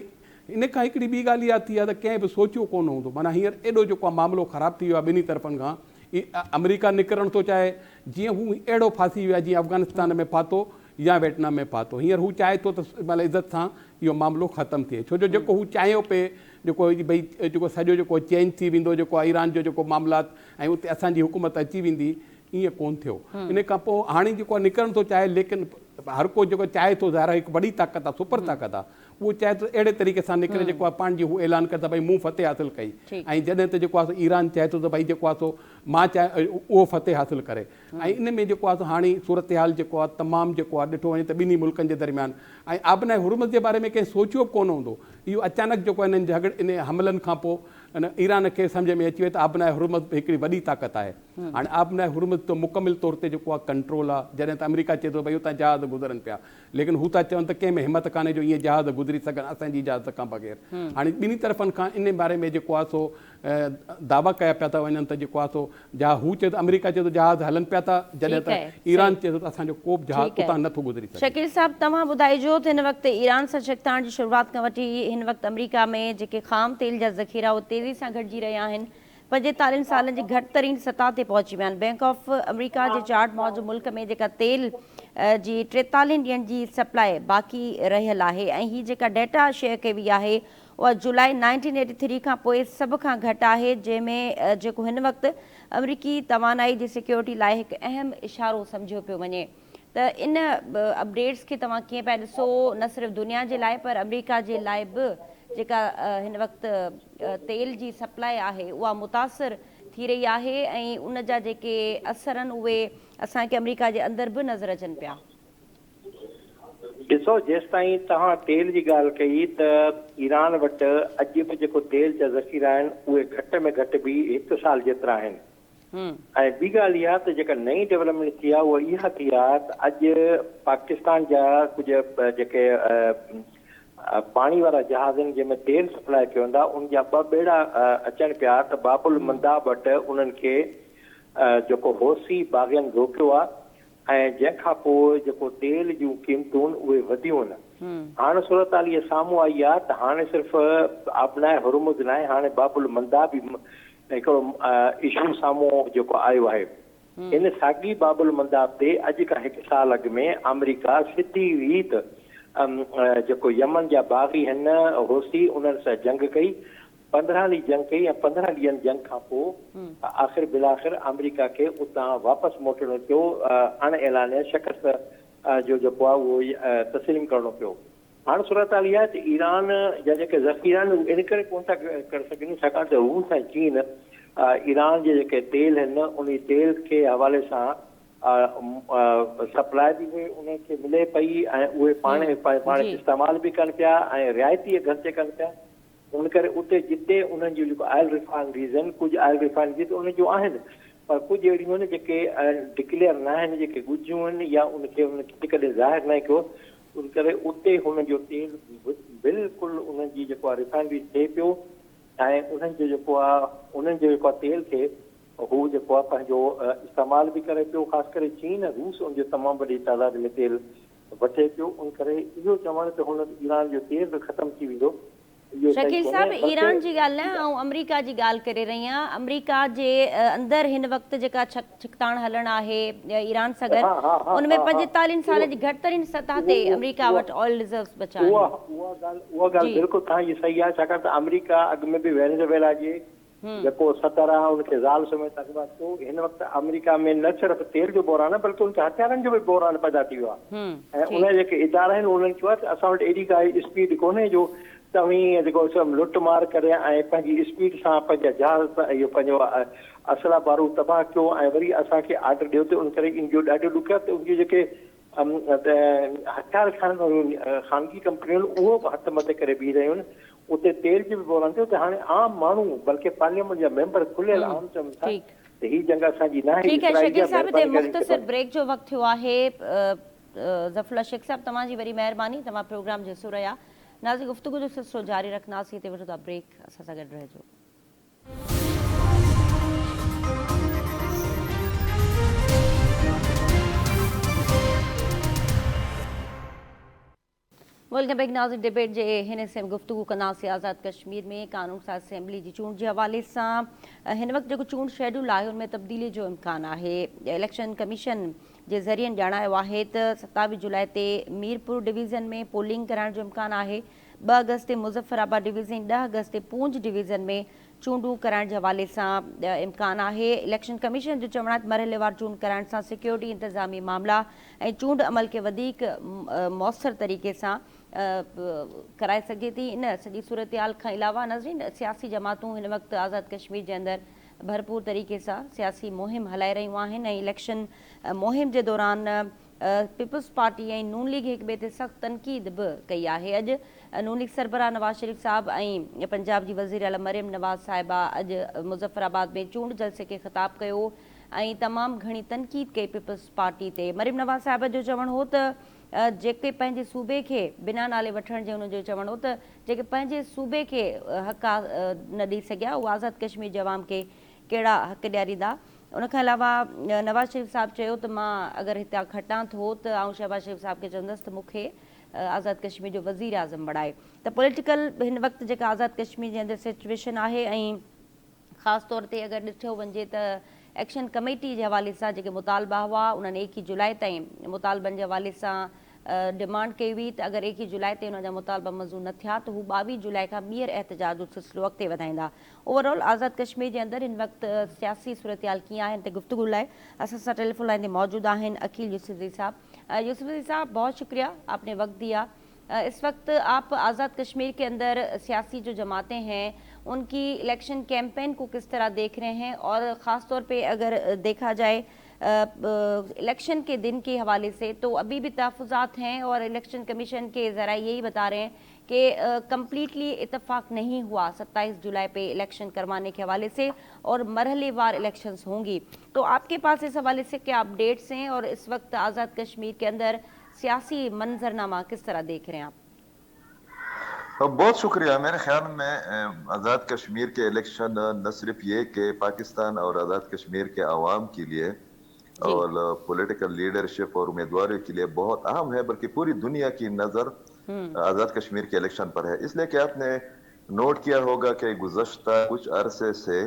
इन खां हिकिड़ी ॿी ॻाल्हि इहा थी आहे त कंहिं बि सोचियो कोन हूंदो, माना हींअर एॾो जेको आहे मामिलो ख़राबु थी वियो आहे ॿिन्ही तरफ़नि खां। अमेरिका निकिरणु थो चाहे, जीअं हू अहिड़ो फासी वियो आहे जीअं अफ़गानिस्तान में फातो या वियतनाम में फातो, हींअर हू चाहे थो त मतिलबु इज़त सां इहो मामिलो ख़तमु थिए, छो जो जेको हू चाहियो पिए जेको भई जेको सॼो जेको चेंज थी वेंदो जेको आहे ईरान जो जेको मामलात, ऐं उते असांजी हुकूमत अची वेंदी, ईअं कोन थियो। इन खां पोइ हाणे जेको आहे निकिरणु थो चाहे, लेकिन हर को जेको चाहे थो ज़ाहिर हिकु वॾी ताक़त आहे, सुपर ताक़त आहे, उहो चाहे थो अहिड़े तरीक़े सां निकिरे जेको आहे पंहिंजी हू ऐलान करे त भई मूं फतेह हासिलु कई, ऐं जॾहिं त जेको आहे ईरान चाहे थो त भई जेको आहे सो मां चाहे उहो फतेह हासिलु करे। ऐं इन में जेको आहे हाणे सूरत हाल जेको आहे तमामु जेको आहे ॾिठो वञे त ॿिन्ही मुल्कनि जे दरमियान, ऐं आबनाए हुर्मुज़ जे बारे में कंहिं सोचियो बि कोन हूंदो, इहो अचानक जेको आहे हिननि इन हमलनि खां पोइ ईरान खे सम्झ में अची वई त आबनाए हुर्मुज़ हिकिड़ी वॾी ताक़त आहे। हाणे आबनाए हुर्मुज़ त मुकमिल तौर ते जेको आहे कंट्रोल आहे, जॾहिं त अमेरिका चए थो भई उतां जहाज़ गुज़रनि पिया, लेकिन हू था चवनि त कंहिं में हिमत कान्हे जो ईअं जहाज़ गुज़री सघनि असांजी इजाज़त खां बग़ैर। हाणे ॿिन्ही तरफ़नि खां इन बारे में जेको आहे सो दावा कया पिया था वञनि त जेको आहे सो हू चए थो अमेरिका चए थो जहाज़ हलनि पिया था, जॾहिं त ईरान चए थो त असांजो को बि जहाज़ उतां नथो गुज़री सघे। शकील साहब तव्हां ॿुधाइजो त हिन वक़्तु ईरान सां छिकताइण जी शुरूआति खां वठी हिन वक़्तु अमेरिका में जेके ख़ाम तेल जा ज़ख़ीरा उहे तेज़ी सां घटिजी रहिया आहिनि, 45 सालनि जी घटि तरीन सतह ते पहुची विया आहिनि। Bank of America J chart मौजूदु मुल्क में जेका तेल जी 43 ॾींहंनि जी सप्लाई बाक़ी रहियल आहे, ऐं हीअ जेका डेटा शेयर कई वई आहे उहा जुलाई 1983 खां पोइ सभ खां घटि आहे, जंहिंमें जेको हिन वक़्तु अमरीकी तवानाई जी सिक्योरिटी लाइ हिकु अहम इशारो सम्झियो पियो वञे। त इन अपडेट्स खे तव्हां कीअं पिया ॾिसो, न सिर्फ़ु दुनिया जे लाइ पर अमरीका जे लाइ बि जेका हिन वक़्तु तेल जी सप्लाई आहे उहा मुतासिर थी रही आहे, ऐं उन जा जेके असर आहिनि उहे असांखे अमरीका जे अंदरि बि नज़र अचनि पिया। ॾिसो, जेसि ताईं तव्हां तेल जी ॻाल्हि कई त ईरान वटि अॼु बि जेको तेल जा ज़ख़ीरा आहिनि उहे घटि में घटि बि 1 साल जेतिरा आहिनि। ऐं ॿी ॻाल्हि इहा त जेका नई डेवलपमेंट थी आहे उहा इहा थी आहे त अॼु पाकिस्तान जा कुझु जेके पाणी वारा जहाज़ आहिनि जंहिंमें तेल सप्लाई कयो वेंदा उन जा 2 ॿेड़ा अचनि पिया त बाबुल मंदाब वटि उन्हनि खे जेको हौसी बाग़ियनि रोकियो आहे, ऐं जंहिंखां पोइ जेको तेल जूं क़ीमतूं आहिनि उहे वधियूं आहिनि। हाणे सूरत हाल इहा साम्हूं आई आहे त हाणे सिर्फ़ु आबनाए हुर्मुज़ न आहे, हाणे बाबुल मंदाब बि हिकिड़ो इशू साम्हूं जेको आयो आहे। इन साॻी बाबुल मंदाब ते अॼु खां 1 साल अॻु में अमेरिका सिधी रीत जेको यमन जा बाग़ी आहिनि हौसी उन्हनि सां जंग कई, 15 ॾींहं जंग कई, ऐं 15 ॾींहंनि जंग खां पोइ आख़िर बिलाख़िर अमेरिका खे उतां वापसि मोटणो पियो, अण ऐलानिया शिकस्त जो जेको आहे उहो तस्लीम करणो पियो। हाणे सूरत हाल इहा आहे त ईरान जा जेके ज़ख़ीरा आहिनि इन करे कोन था करे सघनि छाकाणि त रूस ऐं चीन ईरान जे जेके तेल आहिनि उन तेल के हवाले सां सप्लाई बि उनखे मिले पई ऐं उहे पाण इस्तेमालु बि कनि पिया ऐं रिआयती अघनि ते कनि पिया। उन करे उते जिते उन्हनि जूं जेको ऑयल रिफाइनरीज़ आहिनि कुझु ऑयल रिफाइनरीज़ उन जूं आहिनि पर कुझु अहिड़ियूं आहिनि जेके डिक्लेयर न आहिनि जेके गुजियूं आहिनि या उनखे कॾहिं ज़ाहिर न कयो। उन करे उते हुन जो तेल बिल्कुलु उन्हनि जी जेको आहे रिफाइनरी थिए पियो ऐं उन्हनि जो जेको आहे उन्हनि जो जेको आहे तेल खे हू जेको आहे पंहिंजो इस्तेमालु बि करे पियो। ख़ासि करे चीन रूस उनजो तमामु वॾी तादाद में तेल वठे पियो। उन करे इहो चवणु त हुन ईरान जो तेल बि ख़तमु थी वेंदो। शकील साहब ईरान जी ॻाल्हि न ऐं अमरीका जी ॻाल्हि करे रही आहियां। अमरीका जे अंदरि हिन वक़्तु जेका छिकताण हलणु आहे ईरान सां गॾु उनमें 45 साल जी घटितरीन सतह ते अमरीका वटि ऑयल रिजर्व्स बचा आहिनि। उहा ॻाल्हि बिल्कुलु तव्हांजी सही आहे छाकाणि त अमरीका अॻु में बि वेनेज़ुएला जे जेको सदर आहे उनखे ज़ाल समेत अॻुवाट कयो। हिन वक़्तु अमरीका में न सिर्फ़ु तेल जो बहिरान आहे बल्कि उनखे हथियारनि जो बि बहिरान पैदा थी वियो आहे ऐं उन जेके इदारा आहिनि उन्हनि चयो आहे त असां वटि एॾी काई स्पीड कोन्हे जो तव्हीं जेको सभु लुट मार करे ऐं पंहिंजी स्पीड सां पंहिंजा जहाज़ इहो पंहिंजो असला बारूद तबाह कयो ऐं वरी असांखे ऑर्डर ॾियो त उन करे इनजो ॾाढो ॾुख आहे त उनजी जेके हथियार ख़ानगी कंपनियूं आहिनि उहो बि हथ मथे करे बीह रहियूं आहिनि। उते तेल जी बि बहिरान थियो त हाणे आम माण्हू बल्कि पार्लियामेंट जा मेंबर खुलियल आम चवनि था त हीअ जंग असांजी न आहे। ठीकु आहे शकील साहब हिते मुख़्तसिर ब्रेक जो वक़्तु थियो आहे। ज़फ़र शेख साहब तव्हांजी वरी महिरबानी तव्हां प्रोग्राम जो हिसो रहिया। नाज़ी गुफ्तगू जो सिलसिलो जारी रखंदासीं हिते वठो था ब्रेक असां सां गॾु रहिजो। वेलकम बैक नाज़रीन। डिबेट जे हिन हिसे में गुफ्तगू कंदासीं आज़ाद कश्मीर में कानून सां असेंबली जी चूंड जे हवाले सां। हिन वक़्तु जेको चूंड शेड्यूल आहे उनमें तब्दीली जो इम्कान आहे। इलेक्शन कमीशन जे ज़रिए ॼाणायो आहे त 27 जुलाई ते मीरपुर डिवीज़न में पोलिंग कराइण जो इम्कान आहे। 2 अगस्त ते मुज़फ़राबाद डिवीज़न 10 अगस्त ते पूंछ डिवीज़न में चूंडूं कराइण जे हवाले सां इम्कान आहे। इलेक्शन कमीशन जो चवणु आहे त मरहलेवार चूंड कराइण सां सिक्योरिटी इंतज़ामी मामला ऐं चूंड अमल खे वधीक मौसर तरीक़े सां कराए सघे थी। इन सॼी सूरत हाल खां अलावा नज़रीन सियासी जमातूं हिन वक़्तु आज़ाद कश्मीर जे अंदरि भरपूर तरीक़े सां सियासी मुहिम हलाए रहियूं आहिनि ऐं इलेक्शन मुहिम जे दौरान पीपल्स पार्टी ऐं नून लीग हिक ॿिए ते सख़्तु तनक़ीद बि कई आहे। अॼु नून लीग सरबराह नवाज़ शरीफ़ साहब ऐं पंजाब जी वज़ीर आला मरियम नवाज़ साहिबा अॼु मुज़फ़राबाद में चूंड जलसे खे ख़िताब कयो ऐं तमामु घणी तनक़ीद कई पीपल्स पार्टी ते। मरियम नवाज़ साहिब जो चवणु हो त जेके पंहिंजे सूबे खे बिना नाले वठण जे हुनजो चवणु हो त जेके पंहिंजे सूबे खे हक़ न ॾेई सघिया उहे आज़ाद कश्मीर जे अवाम खे कहिड़ा हक़ ॾियारींदा। उनखां अलावा नवाज़ शरीफ़ साहिबु चयो त मां अगरि हितां खटां थो त आउं शहबाज़ शरीफ़ साहिब खे चवंदसि त मूंखे आज़ाद कश्मीर जो वज़ीर आज़म बणाए। त पॉलिटिकल हिन वक़्तु जेका आज़ाद कश्मीर जे अंदरि सिचुएशन आहे ऐं ख़ासि तौर ते अगरि ॾिठो वञे त एक्शन कमेटी जे हवाले सां जेके मुतालबा हुआ उन्हनि 1 जुलाई ताईं मुतालबनि जे हवाले सां डिमांड कई हुई त अगरि 1 जुलाई ते हुनजा मुतालबा मंज़ूर न थिया त हू 22 जुलाई खां ॿीहर एहतजाज जो सिलसिलो अॻिते वधाईंदा। ओवरऑल आज़ाद कश्मीर जे अंदरि हिन वक़्तु सियासी सूरत हाल कीअं आहे हिन ते गुफ़्तगू लाइ असां सां टेलीफोन लाइन ते मौजूद आहिनि अकील यूसुफ़ज़ई साहब। यूसुफ़ज़ई साहब बहुत शुक्रिया आपने वक्त दिया। इस वक्त आप आज़ाद कश्मीर के अंदर सियासी जो जमातें हैं उनकी इलेक्शन कैंपेन को किस तरह देख रहे हैं और ख़ास तौर पे अगर देखा जाए इलेक्शन के दिन के हवाले से तो अभी भी तहफ़्फ़ुज़ात हैं और इलेक्शन कमीशन के ज़रा यही बता रहे हैं कि कम्प्लीटली इत्तेफाक नहीं हुआ 27 जुलाई पे इलेक्शन करवाने के हवाले से और मरहलेवार इलेक्शंस होंगी। तो आपके पास इस हवाले से क्या अपडेट्स हैं और इस वक्त आज़ाद कश्मीर के अंदर सियासी मंजरनामा किस तरह देख रहे हैं आप? बहुत शुक्रिया। मेरे ख्याल में आज़ाद कश्मीर के इलेक्शन न सिर्फ ये कि पाकिस्तान और आज़ाद कश्मीर के आवाम के लिए और पॉलिटिकल लीडरशिप और उम्मीदवारों के लिए बहुत अहम है बल्कि पूरी दुनिया की नज़र आज़ाद कश्मीर के इलेक्शन पर है। इसलिए कि आपने नोट किया होगा कि गुज़श्ता कुछ अरसे से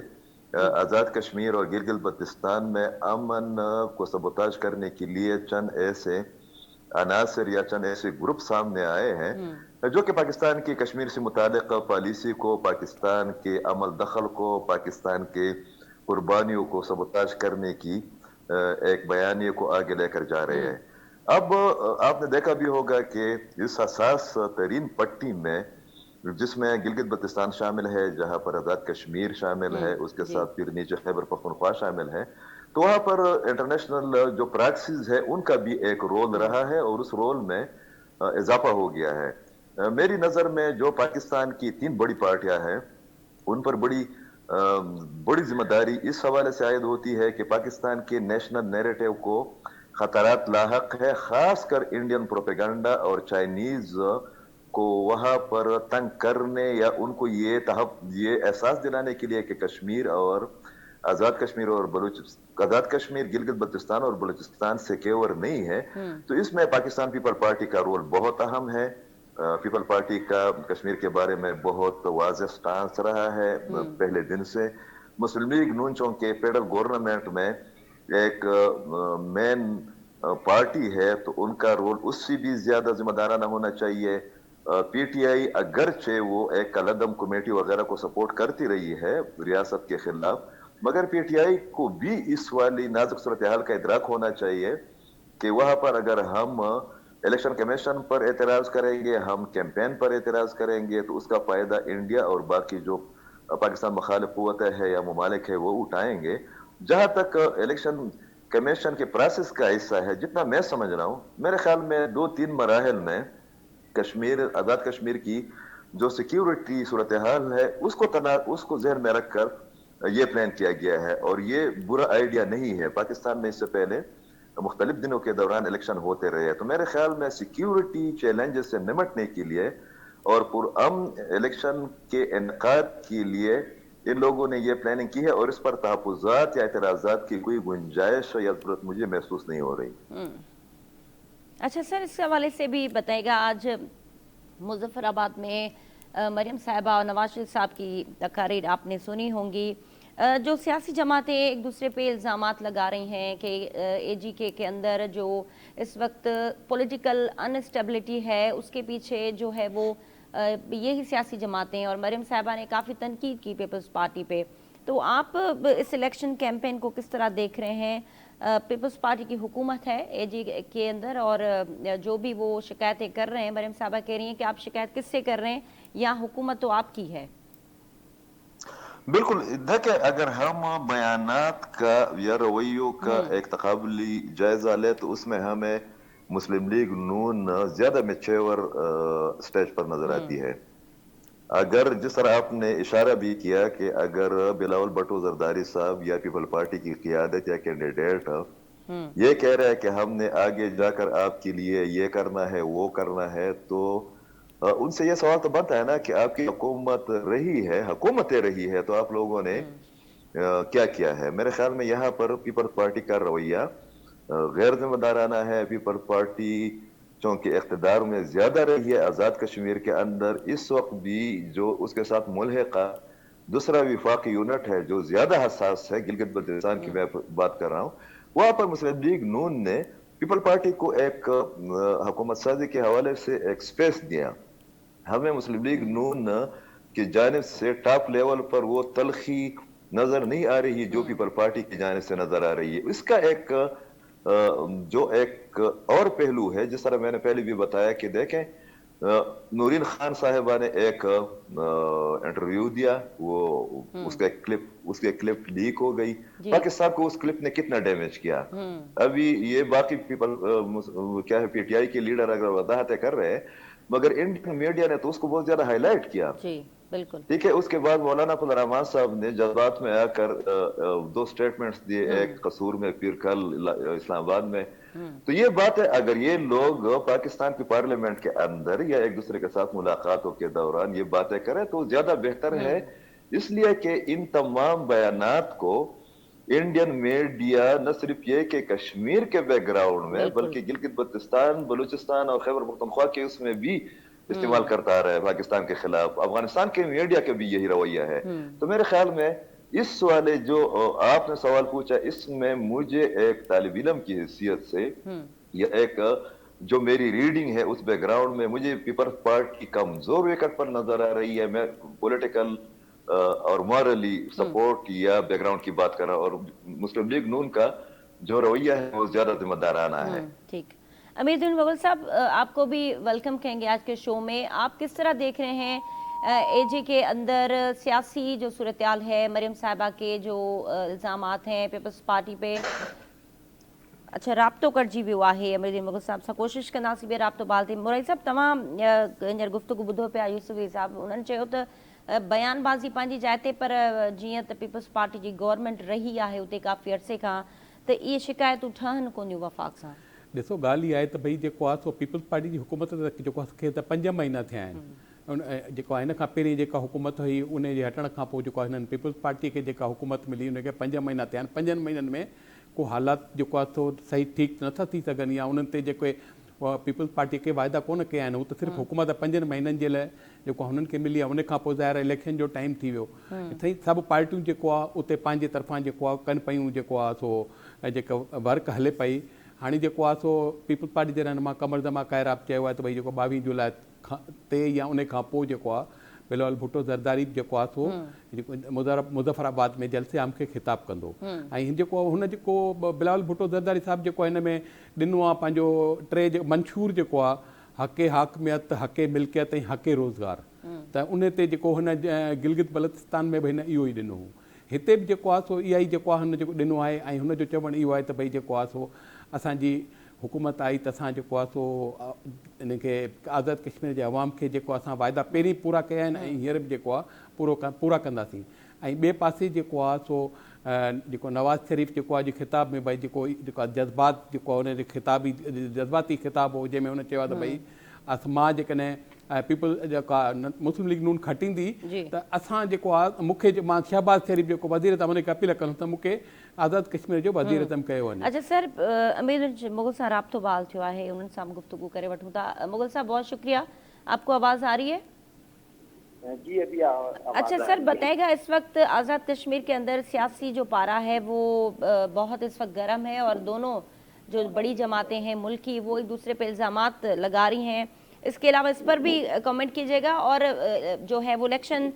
आज़ाद कश्मीर और गिलगित बल्तिस्तान में अमन को सबोताज करने के लिए चंद ऐसे अनासर या चंद ऐसे ग्रुप सामने आए हैं जो कि पाकिस्तान की कश्मीर से मुतालिक पॉलिसी को, पाकिस्तान के अमल दखल को, पाकिस्तान के कुर्बानियों को सबोताज करने की एक बयानिए को आगे लेकर जा रहे हैं। اب آپ نے دیکھا بھی ہوگا کہ اس حساس ترین پٹی میں جس میں گلگت بلتستان شامل ہے، جہاں پر آزاد کشمیر شامل ہے، اس کے جی ساتھ پھر نیچے خیبر پختونخوا شامل ہے، تو وہاں پر انٹرنیشنل جو پریکٹسز ہے ان کا بھی ایک رول رہا ہے اور اس رول میں اضافہ ہو گیا ہے۔ میری نظر میں جو پاکستان کی 3 بڑی پارٹیاں ہیں ان پر بڑی ذمہ داری اس حوالے سے عائد ہوتی ہے کہ پاکستان کے نیشنل نیریٹو کو خطرات لاحق ہے، خاص کر انڈین پروپیگنڈا اور چائنیز کو وہاں پر تنگ کرنے یا ان کو یہ احساس دلانے کے لیے کہ کشمیر اور آزاد کشمیر اور آزاد کشمیر گلگت بلتستان اور بلوچستان سیکیور نہیں ہے، تو اس میں پاکستان پیپل پارٹی کا رول بہت اہم ہے۔ پیپل پارٹی کا کشمیر کے بارے میں بہت واضح سٹانس رہا ہے پہلے دن سے۔ مسلم لیگ نون چونکہ فیڈرل گورنمنٹ میں ایک مین پارٹی ہے تو ان کا رول اس سے بھی زیادہ ذمہ دارانہ ہونا چاہیے۔ پی ٹی آئی اگرچہ وہ ایک کالعدم کمیٹی وغیرہ کو سپورٹ کرتی رہی ہے ریاست کے خلاف، مگر پی ٹی آئی کو بھی اس والی نازک صورتحال کا ادراک ہونا چاہیے کہ وہاں پر اگر ہم الیکشن کمیشن پر اعتراض کریں گے، ہم کیمپین پر اعتراض کریں گے، تو اس کا فائدہ انڈیا اور باقی جو پاکستان مخالف قوتیں ہے یا ممالک ہے وہ اٹھائیں گے۔ جہاں تک الیکشن کمیشن کے پروسیس کا حصہ ہے، جتنا میں سمجھ رہا ہوں، میرے خیال میں 2-3 مراحل میں آزاد کشمیر کی جو سیکیورٹی صورتحال ہے اس کو ذہن میں رکھ کر یہ پلان کیا گیا ہے، اور یہ برا آئیڈیا نہیں ہے۔ پاکستان میں اس سے پہلے مختلف دنوں کے دوران الیکشن ہوتے رہے، تو میرے خیال میں سیکیورٹی چیلنجز سے نمٹنے کے لیے اور پرامن الیکشن کے انعقاد کے لیے ان لوگوں نے یہ پلاننگ کی ہے، اور اس پر تحفظات یا اعتراضات کی کوئی گنجائش یا ضرورت مجھے محسوس نہیں ہو رہی۔ اچھا سر، اس حوالے سے بھی بتائے گا، آج مظفر آباد میں مریم صاحبہ اور نواز شریف صاحب کی تقاریر آپ نے سنی ہوں گی، جو سیاسی جماعتیں ایک دوسرے پہ الزامات لگا رہی ہیں کہ اے جی کے اندر جو اس وقت پولیٹیکل انسٹیبلٹی ہے اس کے پیچھے جو ہے وہ یہی سیاسی جماعتیں، اور مریم صاحبہ نے کافی تنقید کی پیپلز پارٹی پہ، تو آپ اس الیکشن کیمپین کو کس طرح دیکھ رہے ہیں؟ پیپلز پارٹی کی حکومت ہے اے جی کے اندر، اور جو بھی وہ شکایتیں کر رہے ہیں، مریم صاحبہ کہہ رہی ہیں کہ آپ شکایت کس سے کر رہے ہیں، یا حکومت تو آپ کی ہے؟ بالکل، دیکھیں اگر ہم بیانات کا یا رویوں کا ایک تقابلی جائزہ لے تو اس میں ہمیں مسلم لیگ نون زیادہ میچور سٹیج پر نظر آتی ہے۔ اگر جس طرح آپ نے اشارہ بھی کیا کہ اگر بلاول بھٹو زرداری صاحب یا پیپل پارٹی کی قیادت یا کینڈیڈیٹ یہ کہہ رہا ہے کہ ہم نے آگے جا کر آپ کے لیے یہ کرنا ہے وہ کرنا ہے، تو ان سے یہ سوال تو بنتا ہے نا کہ آپ کی حکومتیں رہی ہے تو آپ لوگوں نے کیا کیا ہے۔ میرے خیال میں یہاں پر پیپل پارٹی کا رویہ غیر ذمہ دارانہ ہے۔ پیپل پارٹی چونکہ اقتدار میں زیادہ رہی ہے آزاد کشمیر کے اندر، اس وقت بھی جو اس کے ساتھ ملحقہ دوسرا وفاقی یونٹ ہے جو زیادہ حساس ہے، گلگت بلتستان کی میں بات کر رہا ہوں، وہاں پر مسلم لیگ نون نے پیپل پارٹی کو ایک حکومت سازی کے حوالے سے ایک سپیس دیا۔ ہمیں مسلم لیگ نون کی جانب سے ٹاپ لیول پر وہ تلخی نظر نہیں آ رہی جو پیپل پارٹی کی جانب سے نظر آ رہی ہے۔ اس کا جو ایک اور پہلو ہے، جس طرح میں نے پہلے بھی بتایا کہ دیکھیں نورین خان صاحبہ نے ایک انٹرویو دیا، وہ اس کے کلپ لیک ہو گئی، پاکستان کو اس کلپ نے کتنا ڈیمیج کیا۔ ابھی یہ باقی کیا ہے، پی ٹی آئی کے لیڈر اگر وضاحتیں کر رہے ہیں، مگر انڈین میڈیا نے تو اس کو بہت زیادہ ہائی لائٹ کیا۔ جی بالکل ٹھیک ہے، اس کے بعد مولانا عبد الرحمان صاحب نے جذبات میں آ کر 2 سٹیٹمنٹس دیے، ایک قصور میں پھر کل اسلام آباد میں۔ تو یہ بات ہے، اگر یہ لوگ پاکستان کی پارلیمنٹ کے اندر یا ایک دوسرے کے ساتھ ملاقاتوں کے دوران یہ باتیں کریں تو زیادہ بہتر ہے، اس لیے کہ ان تمام بیانات کو انڈین میڈیا نہ صرف یہ کہ کشمیر کے بیک گراؤنڈ میں بلکہ گلگت بلتستان، بلوچستان اور خیبر پختونخوا کے اس میں بھی استعمال کرتا رہا ہے پاکستان کے خلاف۔ افغانستان کے میڈیا کا بھی یہی رویہ ہے۔ تو میرے خیال میں اس والے جو آپ نے سوال پوچھا، اس میں مجھے ایک طالب علم کی حیثیت سے یا ایک جو میری ریڈنگ ہے اس بیک گراؤنڈ میں مجھے پیپلز پارٹی کمزور وکٹ پر نظر آ رہی ہے۔ میں پولیٹیکل اور مورلی سپورٹ یا بیک گراؤنڈ کی بات کر رہا ہوں، اور مسلم لیگ نون کا جو رویہ ہے وہ زیادہ ذمہ دارانہ ہے۔ ٹھیک، अमीरुद्दीन मुगल साहब, आपको भी वेलकम कहेंगे आज के शो में। आप किस तरह देख रहे हैं एजे के अंदर सियासी जो सूरत-ए-हाल है, मरियम साहिबा के जो इल्ज़ामात हैं पीपल्स पार्टी पे? अच्छा, राब्तो कटिजी वियो आहे। अमीरुद्दीन मुगल साहब सां कोशिशि कंदासीं ॿिए राब्तो बहाल थिए। मुरारी साहब, तव्हां हींअर गुफ़्तगू ॿुधो पिया यूसुफ़ी साहब, उन्हनि चयो त बयानबाज़ी पंहिंजी जाइ ते, पर जीअं त पीपल्स पार्टी जी गवर्नमेंट रही आहे उते काफ़ी अरसे खां, त इहे शिकायतूं ठहनि कोन थियूं वफ़ाक़ सां। ॾिसो, ॻाल्हि इहा आहे त भई जेको आहे सो पीपल्स पार्टी जी हुकूमत जेको खे त 5 महीना थिया आहिनि। जेको आहे हिन खां पहिरीं जेका हुकूमत हुई उन जे हटण खां पोइ जेको आहे हिननि पीपल्स पार्टीअ खे जेका हुकूमत मिली उनखे 5 महीना थिया आहिनि। 5 महीननि में को हालात जेको आहे सो सही ठीकु नथा थी सघनि, या उन्हनि ते जेके पीपल्स पार्टीअ खे वाइदा कोन कया आहिनि, हू त सिर्फ़ु हुकूमत 5 महीननि जे लाइ जेको हुननि खे मिली आहे। उन खां पोइ ज़ाहिर इलेक्शन जो टाइम थी वियो, साईं सभु पार्टियूं जेको आहे उते पंहिंजे तरफ़ां जेको आहे कनि पियूं, जेको आहे सो जेको वर्क हले पई। हाणे जेको आहे सो पीपल्स पार्टी जे रहनुमा कमर ज़मा कायराब चयो आहे त भई जेको 22 जुलाई ते या उन खां पोइ जेको आहे बिलावल भुट्टो ज़रदारी जेको आहे सो जेको मुज़फ़राबाद में जलसे आम खे ख़िताब कंदो। ऐं जेको हुन जेको बिलावल भुट्टो ज़रदारी साहिबु जेको हिन में ॾिनो आहे पंहिंजो 3 मंशूर जेको आहे हक़े हाकमियत, हक़े मिल्कियत ऐं हक़े रोज़गार, त उन ते जेको हुन गिलगित बल्तिस्तान में बि हिन इहो ई ॾिनो हो। हिते बि जेको आहे सो इहा ई जेको आहे हुन जेको ॾिनो आहे, ऐं हुनजो चवणु इहो आहे त भई जेको आहे सो असांजी हुकूमत आई त असां जेको आहे सो इनखे आज़ादु कश्मीर जे अवाम खे जेको असां वाइदा पहिरीं पूरा कया आहिनि ऐं हींअर बि जेको आहे पूरा कंदासीं। ऐं ॿिए पासे जेको आहे सो जेको नवाज़ शरीफ़ जेको आहे ख़िताब में भई जेको आहे जज़्बात जेको आहे हुनजे ख़िताबी जज़्बाती ख़िताब हो, जंहिंमें हुन चयो आहे त भई मां जेकॾहिं पीपल जेका मुस्लिम लीग नून खटींदी त असां जेको आहे मूंखे मां शहबाज़ शरीफ़ जेको वज़ीर अज़म हुनखे अपील कंदुसि त मूंखे आज़ादु कश्मीर जो वज़ीर अज़म कयो वञे। अच्छा सर, अमीरुद्दीन मुगल सां राब्तो बहाल थियो आहे, उन्हनि सां गुफ्तगू करे वठूं था। मुगल साहब, बहुत शुक्रिया। आपको आवाज़ आ रही है? जी, अभी अच्छा सर, बताएगा इस वक्त आज़ाद कश्मीर के अंदर सियासी जो पारा है वो बहुत इस वक्त गर्म है, और दोनों जो बड़ी जमातें हैं मुल्क की वो एक दूसरे पे इल्ज़ामात लगा रही हैं। इसके अलावा इस पर भी कमेंट कीजिएगा। और जो है वो इलेक्शन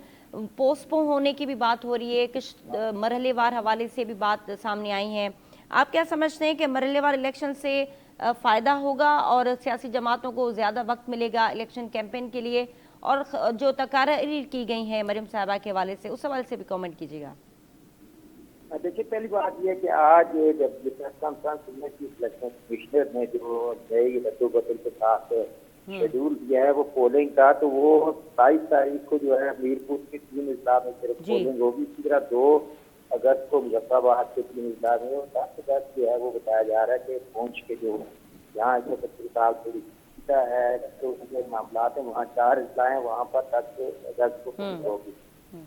पोस्टपोन होने की भी बात हो रही है, कुछ मरहलेवार हवाले से भी बात सामने आई है। आप क्या समझते हैं कि मरहलेवार इलेक्शन से फ़ायदा होगा और सियासी जमातों को ज़्यादा वक्त मिलेगा इलेक्शन कैंपेन के लिए? और जो तकारीर की गई हैं मरियम साहिबा के हवाले से, उस हवाले से भी कमेंट कीजिएगा। देखिए, पहली बात यह है कि आज जब प्रेस कॉन्फ्रेंस में चीफ इलेक्शन कमिश्नर ने जो नए रद्दोबदल के साथ शेड्यूल दिया है वो पोलिंग का, तो वो 22 तारीख को जो है मीरपुर के 3 अजला में सिर्फ पोलिंग होगी। इसी तरह 2 अगस्त को मुजफ्फराबाद के 3 अजला में, और 10 अगस्त जो है वो बताया जा रहा है कि पहुंच के जो यहाँ अस्पताल थोड़ी है तो मामला है वहाँ 4 अजला है, वहाँ पर 10 अगस्त को होगी।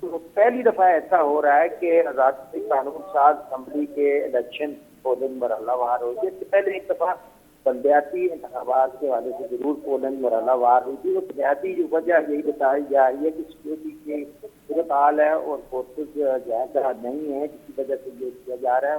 तो पहली दफा ऐसा हो रहा है कि आजादी कानून साज असम्बली के इलेक्शन पोलिंग मरहलावार हो गई। इससे पहले एक दफा बलदियाती इंतखाबात के हवाले से जरूर पोलिंग मरहलावार हुई थी। वो बुनियादी जो वजह यही बताई जा रही है कि सिक्योरिटी की सूरत हाल है और फोर्सेज ज्यादा नहीं है, जिसकी वजह से ये किया जा रहा है।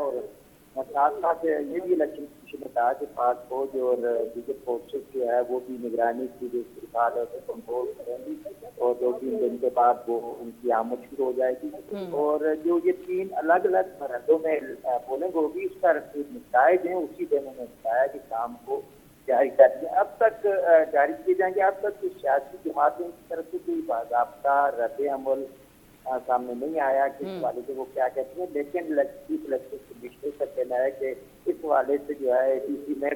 और साथ साथ ये भी इलेक्शन कमीशन ने कहा कि पाक फौज और दीगर फोर्सेज जो है वो भी निगरानी की जो सूरत है कंट्रोल करेंगी, और 2-3 दिन के बाद वो उनकी आमद शुरू हो जाएगी। और जो ये 3 अलग अलग सरहदों में पोलिंग होगी, उसका नतائج हैं उसी दिन उन्होंने बताया कि शाम को जारी कर दिया। अब तक जारी किए जाएंगे। अब तक तो सियासी जमातों की तरफ से कोई बाज़ाब्ता रद्द अमल सामने नहीं आया कि इस वाले से वो क्या कहते हैं, लेकिन चीफ इलेक्शन कमिश्नर का कहना है कि इस वाले से जो है इसी में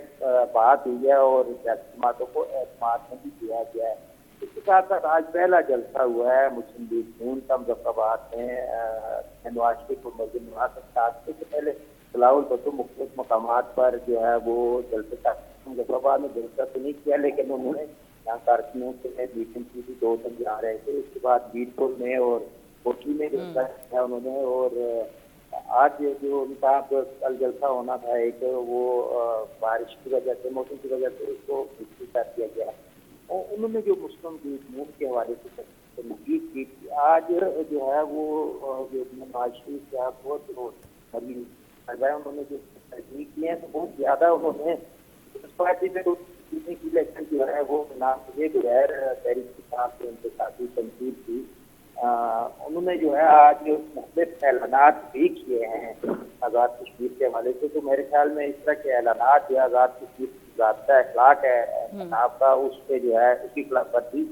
बात हुई है और सियासी जमातों को एतमाद में भी दिया गया है। इसके साथ साथ आज पहला जलसा हुआ है मुस्लिम लीग नून का मुजफ्फराबाद में नवाज शरीफ और मर्जिन नवाज के साथ। इससे पहले बिलावल भुट्टो मुख्तलिफ मकामात पर जो है वो जलसे का मुजफ्फराबाद में जलसा तो नहीं किया, लेकिन उन्होंने यहाँ कारकुनों से मीटिंग की थी, 2 दिन जा रहे थे। उसके बाद बीरपुर में और कोठी में जलसा किया उन्होंने। और आज जो उनका कल जलसा होना था एक, वो बारिश की वजह से, मौसम की वजह से उसको कर दिया गया। और उन्होंने जो मुस्लिम लीग नून के हवाले से तनकीद की थी, आज जो है वो जो नवाज शरीफ साहब को उन्होंने जो तनकीद की है तो बहुत ज्यादा उन्होंने उस पार्टी में इलेक्शन जो है वो नाम से बगैर तहरीक के साथ उनके साथी तनकीद की। उन्होंने जो है आज मुख्तलिफ ऐलानात भी किए हैं आज़ाद कश्मीर के हवाले से। तो मेरे ख्याल में इस तरह के ऐलानात या आज़ाद कश्मीर की ضابطہ اخلاق ہے خطاب کا اس پہ جو ہے اس کی خلاف ورزی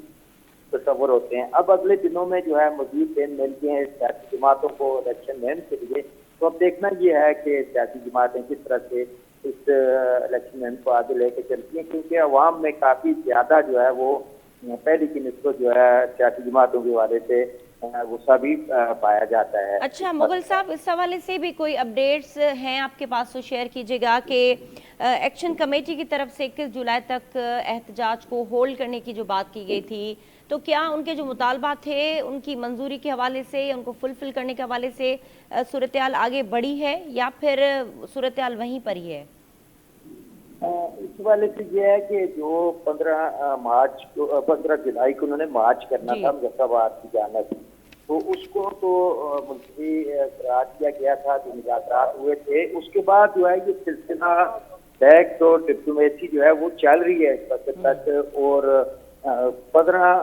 تصور ہوتے ہیں. اب اگلے دنوں میں جو ہے مزید دن ملتے ہیں سیاسی جماعتوں کو الیکشن مہم کے لیے. تو اب دیکھنا یہ ہے کہ سیاسی جماعتیں کس طرح سے اس الیکشن مہم کو آگے لے کے چلتی ہیں, کیونکہ عوام میں کافی زیادہ جو ہے وہ پہلے کی نسبت جو ہے سیاسی جماعتوں کے حوالے سے غصہ بھی پایا جاتا ہے. اچھا مغل صاحب, اس حوالے سے بھی کوئی اپڈیٹس ہیں آپ کے پاس تو شیئر کیجیے گا کہ ایکشن کمیٹی کی طرف سے 21 جولائی تک احتجاج کو ہولڈ کرنے کی جو بات کی گئی تھی, تو کیا ان کے جو مطالبات تھے ان کی منظوری کے حوالے سے, ان کو فلفل کرنے کے حوالے سے صورتحال آگے بڑھی ہے یا پھر صورتحال وہیں پر ہی ہے؟ اس حوالے سے یہ ہے کہ جو 15 جولائی کو انہوں نے مارچ کرنا تھا مظفر آباد کی جانب, تو اس کو تو ملتوی قرار دیا گیا تھا, جو مذاکرات ہوئے تھے. اس کے بعد جو ہے یہ سلسلہ بیک تو ڈپلومیسی جو ہے وہ چل رہی ہے اس وقت تک, اور 15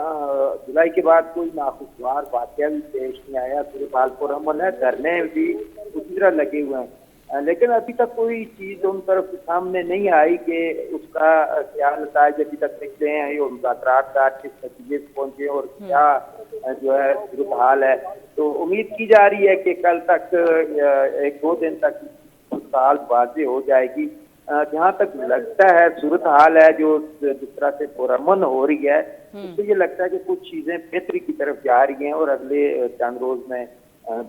جولائی کے بعد کوئی ناخوشگوار واقعہ بھی پیش نہیں آیا. صورتحال پرامن ہے, دھرنے بھی اسی طرح لگے ہوئے ہیں, لیکن ابھی تک کوئی چیز ان طرف سامنے نہیں آئی کہ اس کا کیا نتائج ابھی تک نکلے ہیں اور مذاکرات کا کس نتیجے سے پہنچے اور کیا جو ہے صورتحال ہے. تو امید کی جا رہی ہے کہ کل تک 1-2 دن تک صورتحال واضح ہو جائے گی. جہاں تک لگتا ہے صورتحال ہے جو جس طرح سے پرامن ہو رہی ہے, اس سے یہ لگتا ہے کہ کچھ چیزیں بہتری کی طرف جا رہی ہیں, اور اگلے چند روز میں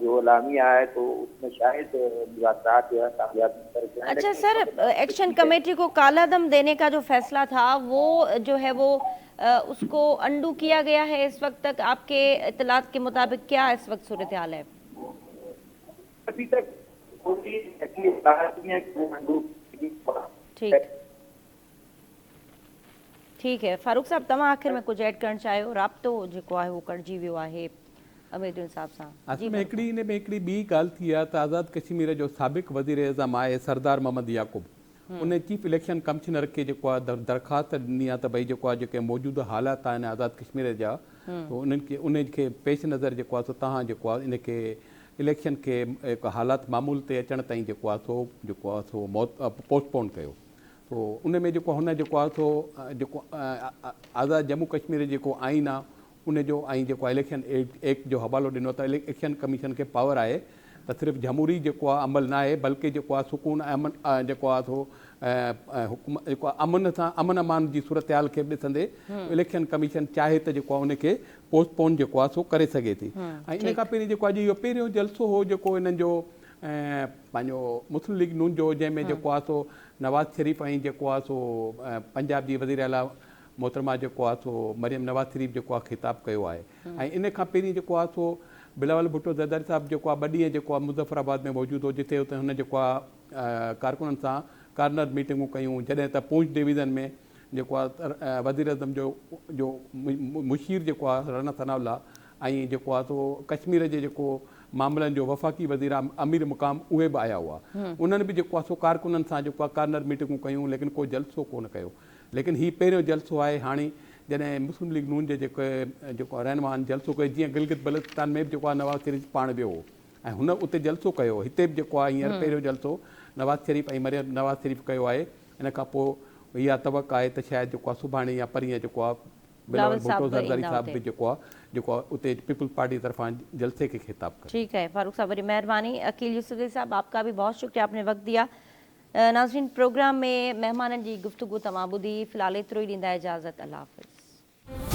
جو اعلامیہ ہے تو اس میں شاید مذاکرات جو ہے کامیابی پر جائیں. اچھا سر, ایکشن کمیٹی کو کالا دم دینے کا جو فیصلہ تھا وہ جو ہے وہ اس کو انڈو کیا گیا ہے اس وقت تک؟ آپ کے اطلاعات کے مطابق کیا اس وقت صورتحال ہے؟ ابھی تک کوئی ایسی اطلاعات نہیں ہے کہ وہ انڈو. ٹھیک ہے فاروق صاحب, تمام آخر میں کچھ ایڈ کرنا چاہے ہو؟ رابطو जेको आहे उहो कटिजी वियो आहे अमीरुद्दीन साहब सां. असल में हिकिड़ी इन में हिकिड़ी ॿी ॻाल्हि थी आहे त आज़ाद कश्मीर जो साबिक़ वज़ीर एज़म आहे सरदार मोहम्मद याकूब, उन चीफ इलेक्शन कमिश्नर खे जेको आहे दरख़्वास्त ॾिनी आहे त भई जेको आहे जेके मौजूदा हालात आहिनि आज़ाद कश्मीर जा, तो उन्हनि खे पेश नज़र जेको आहे सो तव्हां जेको आहे इनखे इलेक्शन खे हालात मामूल ते अचण ताईं जेको आहे सो पोस्टपोन कयो. तो उन में जेको हुन जेको आहे सो जेको आज़ाद जम्मू कश्मीर जेको आइन आहे उन जो ऐं जेको आहे इलेक्शन एक्ट जो हवालो ॾिनो त इलेक्शन कमीशन खे पावर आहे त सिर्फ़ु जमहूरी जेको आहे अमल न आहे, बल्कि जेको आहे सुकून अमन जेको आहे सो हुकूमत जेको आहे अमन अमान जी सूरतहाल खे बि ॾिसंदे इलेक्शन कमीशन चाहे त जेको आहे उनखे पोस्टपोन जेको आहे सो करे सघे थी. ऐं इन खां पहिरीं जेको आहे इहो पहिरियों जलसो हो जेको इन्हनि जो पंहिंजो मुस्लिम लीग नून जो, जंहिंमें जेको आहे सो नवाज़ शरीफ़ ऐं जेको आहे सो पंजाब जी वज़ीर आला मोहतरमा जेको आहे सो मरियम नवाज़ शरीफ़ जेको आहे ख़िताब कयो आहे. ऐं इन खां पहिरीं जेको आहे सो बिलावल भुट्टो ज़रदारी साहिबु जेको आहे 2 ॾींहं जेको आहे मुज़फ़राबाद में मौजूदु हो, जिते हुते हुन जेको आहे कारकुननि सां कार्नर मीटिंगूं कयूं. जॾहिं त पूंछ डिवीज़न में जेको आहे वज़ीर अज़म जो मुशीर जेको आहे राना सनाउल्लाह ऐं जेको आहे सो कश्मीर जे जेको मामलनि जो वफ़ाक़ी वज़ीर अमीर मुक़ाम उहे बि आया हुआ. उन्हनि बि जेको आहे सो कारकुननि सां जेको आहे कार्नर मीटिंगूं कयूं, लेकिन को जलसो कोन कयो. लेकिन हीउ पहिरियों जलसो आहे हाणे जॾहिं मुस्लिम लीग नून जे जेको रहनुमान जलसो कयो, जीअं गिलगित बल्तिस्तान में बि जेको आहे नवाज़ शरीफ़ पाण वियो हो ऐं हुन उते जलसो कयो. हिते बि जेको आहे हींअर पहिरियों जलसो नवाज़ शरीफ़ ऐं मरियम नवाज़ शरीफ़ कयो आहे. इन खां पोइ इहा तवक़ आहे त शायदि जेको आहे सुभाणे या परीहं जेको आहे बिलावल भुट्टो ज़रदारी साहिब बि जेको आहे उते पीपल्स पार्टी तरफ़ां जलसे के खिताब कर. ठीक है फारूक साहब, बड़ी मेहरबानी. अकील यूसुफ़ी साहब, आपका भी बहुत शुक्रिया, आपने वक्त दिया. नाज़रीन, प्रोग्राम में मेहमाननि जी गुफ्तगू तमाम ॿुधी. फ़िलहाल एतिरो ई ॾींदा इजाज़त. अल्लाह हाफ़िज़.